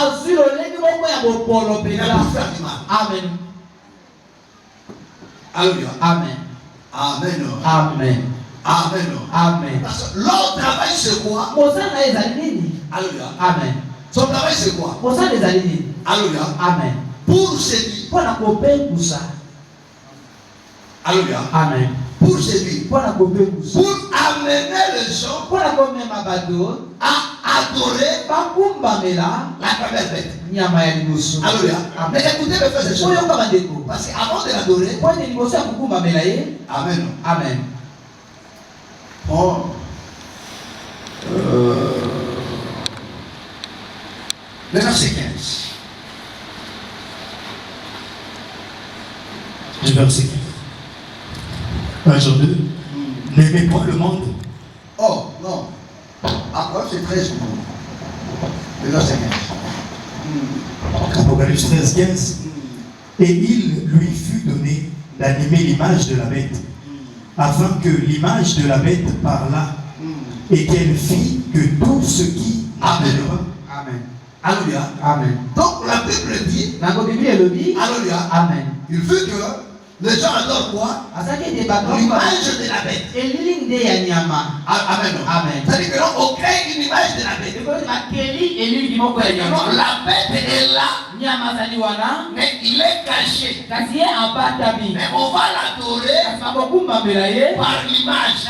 Speaker 3: pour faire du mal.
Speaker 4: Amen.
Speaker 3: Alléluia.
Speaker 4: Amen.
Speaker 3: Amen.
Speaker 4: Amen.
Speaker 3: Amen.
Speaker 4: Amen.
Speaker 3: Parce que leur travail c'est quoi? Alléluia.
Speaker 4: Amen.
Speaker 3: Son travail c'est quoi? Alléluia.
Speaker 4: Amen.
Speaker 3: Pour séduire. Alléluia.
Speaker 4: Amen.
Speaker 3: Pour séduire. Pour amener les gens à adorer la première bête. Alléluia. Mais écoutez mes frères et sœurs. Parce qu'avant de l'adorer, Amen.
Speaker 4: Amen.
Speaker 3: Oh. Le verset 15.
Speaker 5: Du verset 15. 1 Jean 2. N'aimez point le monde.
Speaker 3: Oh, non. Après, c'est 13 secondes. Le verset 15.
Speaker 5: Apocalypse 13, 15. Et il lui fut donné d'animer l'image de la bête, afin que l'image de la bête parlât, et qu'elle fit que tout ce qui appellera.
Speaker 4: Amen.
Speaker 3: Alléluia.
Speaker 4: Amen.
Speaker 3: Donc la Bible dit, Alléluia.
Speaker 4: Amen.
Speaker 3: Il veut que les gens adorent quoi? L'image de la bête. Amen.
Speaker 4: Amen.
Speaker 3: C'est-à-dire que on crée une image de la bête. Non, la bête est là, mais il est caché. Mais on va l'adorer par l'image.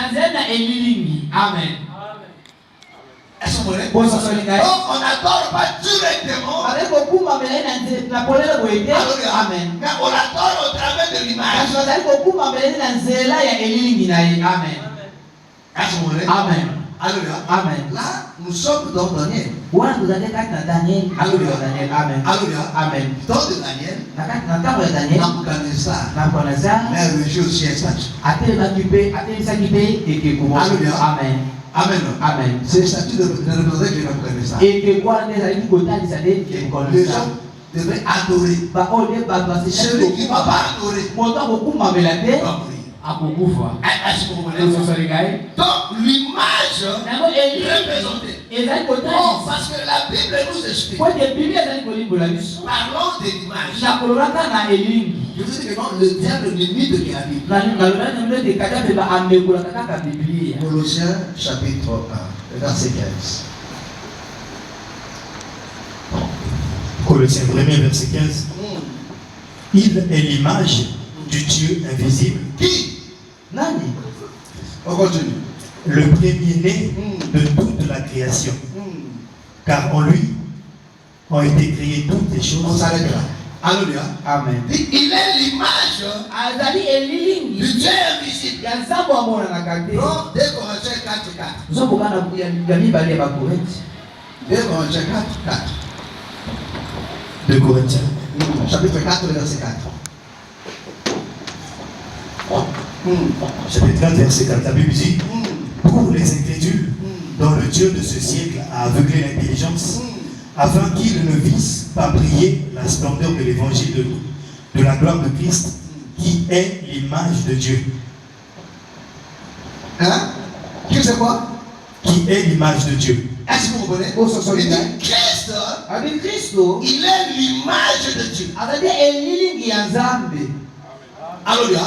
Speaker 4: Amen.
Speaker 3: Est-ce que vous voulez?
Speaker 4: Bon,
Speaker 3: Donc on n'adore pas directement. Alléluia.
Speaker 4: Amen.
Speaker 3: Mais on adore au travers de l'image.
Speaker 4: Amen.
Speaker 3: Est-ce que vous voulez?
Speaker 4: Amen.
Speaker 3: Alléluia.
Speaker 4: Amen.
Speaker 3: Là, nous sommes dans Daniel.
Speaker 4: Alléluia. Amen.
Speaker 3: Alléluia.
Speaker 4: Amen.
Speaker 3: Dans de Daniel, Nabuchodonosor, mais le jeu aussi est statue.
Speaker 4: Alléluia. Amen.
Speaker 3: Amen.
Speaker 4: Amen.
Speaker 3: C'est le statut de Nabuchodonosor qui est Nabuchodonosor. Les gens devraient adorer. Celui qui ne va pas adorer va mourir. Est-ce que vous voulez? Donc l'image représentée. Oh, parce que la Bible nous explique. Parlons de l'image. Je vous dis que non, le diable n'imite que la Bible. Colossiens chapitre 1, verset 15.
Speaker 5: Colossiens 1, verset 15. Il est l'image du Dieu invisible.
Speaker 3: Qui? On continue.
Speaker 5: le premier-né de toute la création. Car en lui ont été créées toutes les choses.
Speaker 3: On s'arrête là. Alléluia.
Speaker 4: Amen.
Speaker 3: Il est l'image
Speaker 4: Azali elilingi.
Speaker 3: du Dieu invisible.
Speaker 4: Ya nzambo amonana kate.
Speaker 3: Non, 2 Corinthiens 4:4.
Speaker 4: Nous avons ya mibale ya bakorinthe.
Speaker 3: 2 Corinthiens 4:4.
Speaker 5: 2 Corinthiens.
Speaker 3: Chapitre 4, verset 4.
Speaker 5: Chapitre 4, verset 4. La Bible dit, pour les incrédules, dont le Dieu de ce siècle a aveuglé l'intelligence, afin qu'ils ne vissent pas briller la splendeur de l'évangile de la gloire de Christ, qui est l'image de Dieu.
Speaker 3: Hein? Qui c'est quoi?
Speaker 5: Qui est l'image de Dieu.
Speaker 3: Est-ce que vous comprenez? Il dit Christ,
Speaker 4: Avec Christo,
Speaker 3: il est l'image de Dieu.
Speaker 4: azali elilingi ya nzambe.
Speaker 3: Alléluia.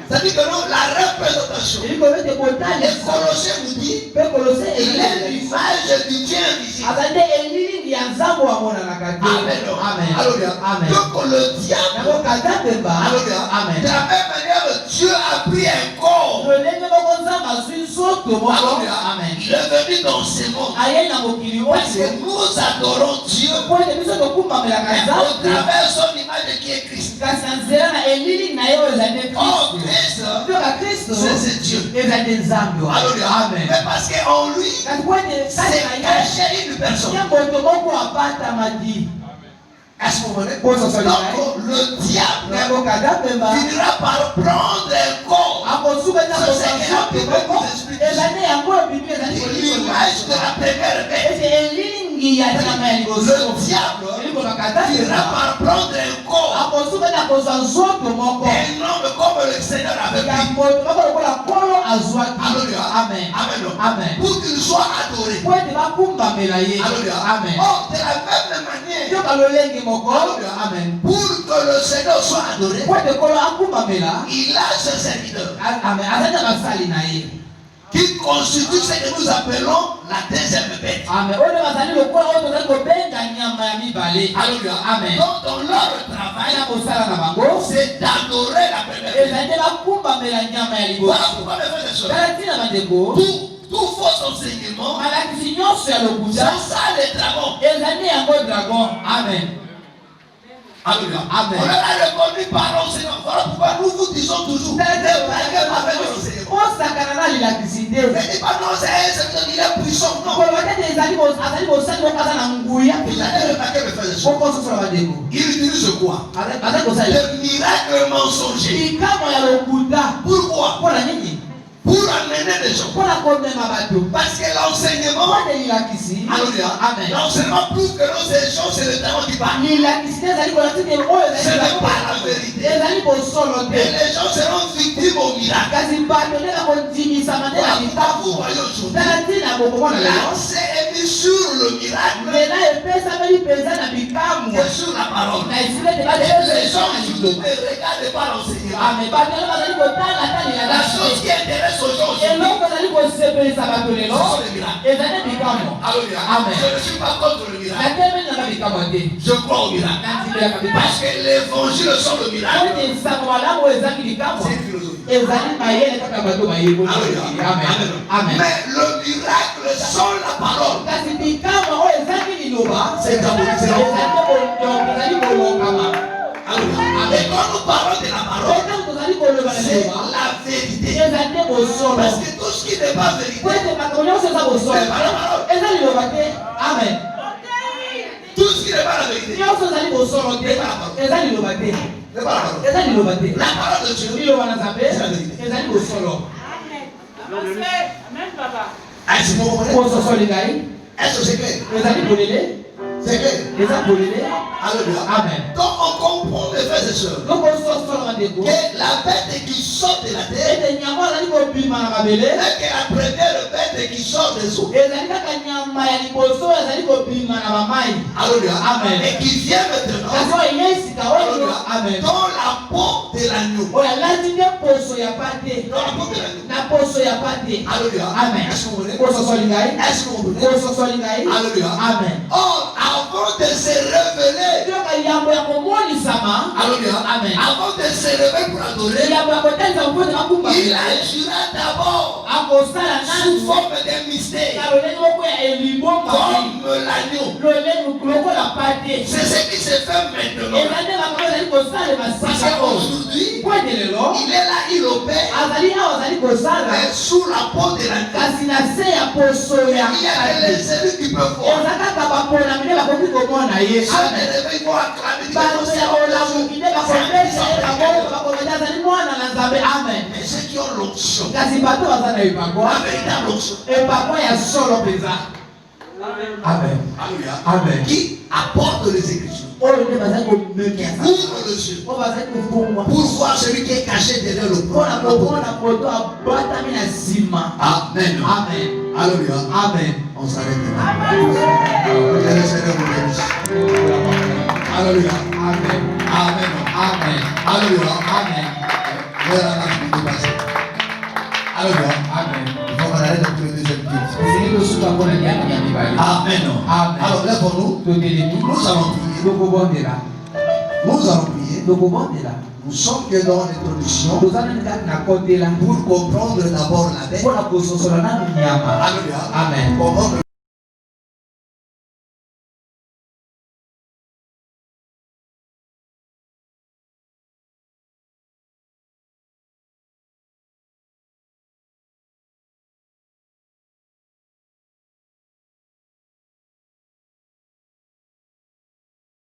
Speaker 3: C'est-à-dire que non, la représentation.
Speaker 4: Eliko vete botali.
Speaker 3: Et Colossiens nous dit,
Speaker 4: Pe kolose
Speaker 3: il est l'image du Dieu invisible.
Speaker 4: azali elilingi ya nzambo amonana kate.
Speaker 3: Amen.
Speaker 4: Amen.
Speaker 3: Alléluia.
Speaker 4: Amen.
Speaker 3: Donc le diable,
Speaker 4: Nako kata pemba.
Speaker 3: alléluia.
Speaker 4: Amen.
Speaker 3: De la même manière, Dieu a pris un corps.
Speaker 4: Lolenge moko nzambe azwi nzoto moko.
Speaker 3: Alléluia.
Speaker 4: Amen.
Speaker 3: Il est venu dans ce monde.
Speaker 4: Aye na mokili
Speaker 3: Parce
Speaker 4: oyo.
Speaker 3: que nous adorons Dieu.
Speaker 4: Po ete biso tokumbamelaka
Speaker 3: Mais au
Speaker 4: nzambe.
Speaker 3: travers son image qui est Christ.
Speaker 4: Kasi na nzela na elilingi na ye oyo ezali nde
Speaker 3: Oh,
Speaker 4: Kristo.
Speaker 3: Christ,
Speaker 4: Toka Kristo
Speaker 3: c'est Dieu.
Speaker 4: ezali nde nzambe wayo.
Speaker 3: Alléluia.
Speaker 4: Amen.
Speaker 3: Mais parce qu'en lui,
Speaker 4: Kasi po ete
Speaker 3: c'est
Speaker 4: kasi na ye
Speaker 3: caché une personne.
Speaker 4: ya moto moko apatamaki.
Speaker 3: Est-ce que vous comprenez?
Speaker 4: Pour ce soir,
Speaker 3: Donc le diable
Speaker 4: Nako kata pemba.
Speaker 3: finira par prendre un corps.
Speaker 4: Akosuka na
Speaker 3: Ça, c'est
Speaker 4: kosanzoto
Speaker 3: que la Bible
Speaker 4: moko.
Speaker 3: nous explique.
Speaker 4: Ezali yango bibi ezali
Speaker 3: L'image de la première bête.
Speaker 4: ete elilingi ya nyama ya liboso.
Speaker 3: Le diable
Speaker 4: Eliko bakata
Speaker 3: finira
Speaker 4: pemba.
Speaker 3: par prendre un corps.
Speaker 4: Akosuka na kozwa nzoto moko.
Speaker 3: Un homme comme le Seigneur avait
Speaker 4: Ya
Speaker 3: pris.
Speaker 4: moto moko lokola kolo azwaki.
Speaker 3: Alléluia.
Speaker 4: Amen.
Speaker 3: Amen.
Speaker 4: Amen.
Speaker 3: Pour qu'il soit adoré.
Speaker 4: Po ete bakumbamela ye.
Speaker 3: Alléluia.
Speaker 4: Amen.
Speaker 3: Oh, de la même manière,
Speaker 4: Yoka lolenge moko.
Speaker 3: Alléluia.
Speaker 4: Amen.
Speaker 3: pour que le Seigneur soit adoré,
Speaker 4: Po ete kolo akumbamela.
Speaker 3: il a ses serviteurs
Speaker 4: Amen. Azali na basali na ye.
Speaker 3: qui constituent ce que nous appelons la deuxième bête.
Speaker 4: Amen. Oyo bazali lokola oyo tozali kobenga nyama ya mibale.
Speaker 3: Alléluia.
Speaker 4: Amen.
Speaker 3: Donc dans leur travail,
Speaker 4: Aya kosala na bango.
Speaker 3: c'est d'adorer la première bête.
Speaker 4: Ezali nde bakumbamela nyama ya
Speaker 3: Voilà
Speaker 4: liboso.
Speaker 3: pourquoi mes frères et sœurs,
Speaker 4: Tala ntina bandeko.
Speaker 3: tout faux enseignement,
Speaker 4: Malakisi nyonso ya lokuta.
Speaker 3: c'est ça les dragons.
Speaker 4: Ezali yango dragon. Amen.
Speaker 3: Alléluia.
Speaker 4: Amen.
Speaker 3: On a reconnu par l'enseignement. Voilà pourquoi nous vous disons toujours, ne braguez pas avec l'enseignement.
Speaker 4: osakana na lilakisi te.
Speaker 3: Ne dites pas non, c'est un serviteur, il est puissant. Non.
Speaker 4: koloba tete azali bosali moko aza na nguya
Speaker 3: Vous allez remarquer mes frères et sœurs.
Speaker 4: okososola bandeko.
Speaker 3: Il utilise quoi?
Speaker 4: azali kosala
Speaker 3: Le miracle mensonger.
Speaker 4: likambo ya lokuta.
Speaker 3: Pourquoi?
Speaker 4: mpona nini?
Speaker 3: Pour amener les gens.
Speaker 4: mpona komema bato.
Speaker 3: Parce que l'enseignement,
Speaker 4: mpona lilakisi.
Speaker 3: alléluia,
Speaker 4: Amen.
Speaker 3: l'enseignement prouve que non, ces gens, c'est le talent qui parle.
Speaker 4: lilakisi te ezali kolakisi te oyo
Speaker 3: Ce n'est pas la vérité.
Speaker 4: ezali bosolo
Speaker 3: Et
Speaker 4: te.
Speaker 3: les gens seront victimes au miracle.
Speaker 4: kasi bato nde bakondimisama nde na
Speaker 3: Voilà pourquoi vous
Speaker 4: likambo.
Speaker 3: voyez aujourd'hui.
Speaker 4: tala ntina bokomona lelo.
Speaker 3: L'accès est mis sur le miracle
Speaker 4: lela epesameli mpenza na bikambo.
Speaker 3: et sur la parole.
Speaker 4: na esili ete
Speaker 3: Et les gens
Speaker 4: bato
Speaker 3: surtout ne regardent pas l'enseignement.
Speaker 4: ame bato nde bazali kotanga ta
Speaker 3: La chose
Speaker 4: lilakisi.
Speaker 3: qui intéresse aux gens aujourd'hui,
Speaker 4: eloko ezali kosepelisa bato
Speaker 3: ce
Speaker 4: lelo
Speaker 3: sont les miracles.
Speaker 4: ezali bikambo.
Speaker 3: Alléluia.
Speaker 4: Amen.
Speaker 3: Je ne suis pas contre le miracle.
Speaker 4: natemeli nanga bikambo te.
Speaker 3: Je crois au miracle.
Speaker 4: nantimelaka bikambo.
Speaker 3: Parce que l'évangile sans le miracle,
Speaker 4: ete nsango malamu ezangi bikambo.
Speaker 3: c'est une philosophie.
Speaker 4: ezali mayele kaka bato bayeboli.
Speaker 3: Alléluia.
Speaker 4: Amen. Amen.
Speaker 3: Mais le miracle sans la parole,
Speaker 4: kasi bikambo oyo ezangi liloba
Speaker 3: c'est diabolique.
Speaker 4: ezali kolongama.
Speaker 3: Alléluia. Et quand nous parlons de la parole,
Speaker 4: ntango tozali koloba na
Speaker 3: c'est
Speaker 4: liloba
Speaker 3: la vérité.
Speaker 4: ezali nde bosolo.
Speaker 3: Parce que tout ce qui n'est pas vérité,
Speaker 4: po ete makambo nyonso eza bosolo te eza liloba te. Amen.
Speaker 3: tout ce qui n'est pas la vérité,
Speaker 4: nyonso ezali bosolo te eza liloba te.
Speaker 3: n'est pas la parole.
Speaker 4: eza liloba te.
Speaker 3: La parole de Dieu,
Speaker 4: liloba na nzambe ezali bosolo.
Speaker 3: est-ce que vous comprenez?
Speaker 4: kososoli ngai
Speaker 3: Est-ce que c'est clair?
Speaker 4: ezali polele
Speaker 3: C'est clair.
Speaker 4: eza polele.
Speaker 3: Alléluia.
Speaker 4: Amen.
Speaker 3: Donc on comprend, mes frères et sœurs,
Speaker 4: donc ososola bandeko
Speaker 3: que la bête qui sort de la terre
Speaker 4: ete nyama azali kobima na mabele
Speaker 3: n'est que la première bête qui sort des eaux.
Speaker 4: ezali kaka nyama ya liboso ezali kobima na bamai.
Speaker 3: Alléluia.
Speaker 4: Amen.
Speaker 3: Et qui vient maintenant
Speaker 4: kasi oyo eye esika oyo.
Speaker 3: Alléluia.
Speaker 4: Amen.
Speaker 3: Dans la peau de l'agneau.
Speaker 4: oyo alati nde poso ya pate.
Speaker 3: Dans la peau de l'agneau.
Speaker 4: na poso ya pate.
Speaker 3: Alléluia.
Speaker 4: Amen.
Speaker 3: Est-ce que vous comprenez?
Speaker 4: kososoli ngai
Speaker 3: Est-ce que vous comprenez?
Speaker 4: kososoli ngai.
Speaker 3: Alléluia.
Speaker 4: Amen.
Speaker 3: Or, avant de se révéler
Speaker 4: yoka
Speaker 3: Alléluia.
Speaker 4: Amen.
Speaker 3: Avant de se lever pour adorer, il a juré d'abord sous forme d'un mystère, comme l'agneau. C'est ce qui se fait maintenant. Parce qu'aujourd'hui, il est là, il opère, mais sous la peau de la grâce. Il y a des élus qui peuvent voir. Ils vont acclamer. Mais ceux qui ont l'onction, la véritable onction,
Speaker 4: Amen.
Speaker 3: Alléluia.
Speaker 4: Amen.
Speaker 3: Qui apporte les Écritures, qui ouvre les yeux pour voir celui qui est caché derrière le
Speaker 4: Amen.
Speaker 3: Amen.
Speaker 4: Amen.
Speaker 3: Alléluia.
Speaker 4: Amen.
Speaker 3: On s'arrête là. Que le Seigneur vous bénisse. Alléluia.
Speaker 4: Amen.
Speaker 3: Amen.
Speaker 4: Amen.
Speaker 3: Alléluia.
Speaker 4: Amen.
Speaker 3: Vers la nation de passé. Alléluia.
Speaker 4: Amen.
Speaker 3: Il faut qu'on arrête de trouver des études. Amen.
Speaker 4: Amen.
Speaker 3: Alors lève-nous. Nous allons prier. Nous allons prier. Nous sommes que dans l'introduction pour comprendre d'abord la bête.
Speaker 4: Alléluia.
Speaker 3: Alléluia.
Speaker 4: Amen.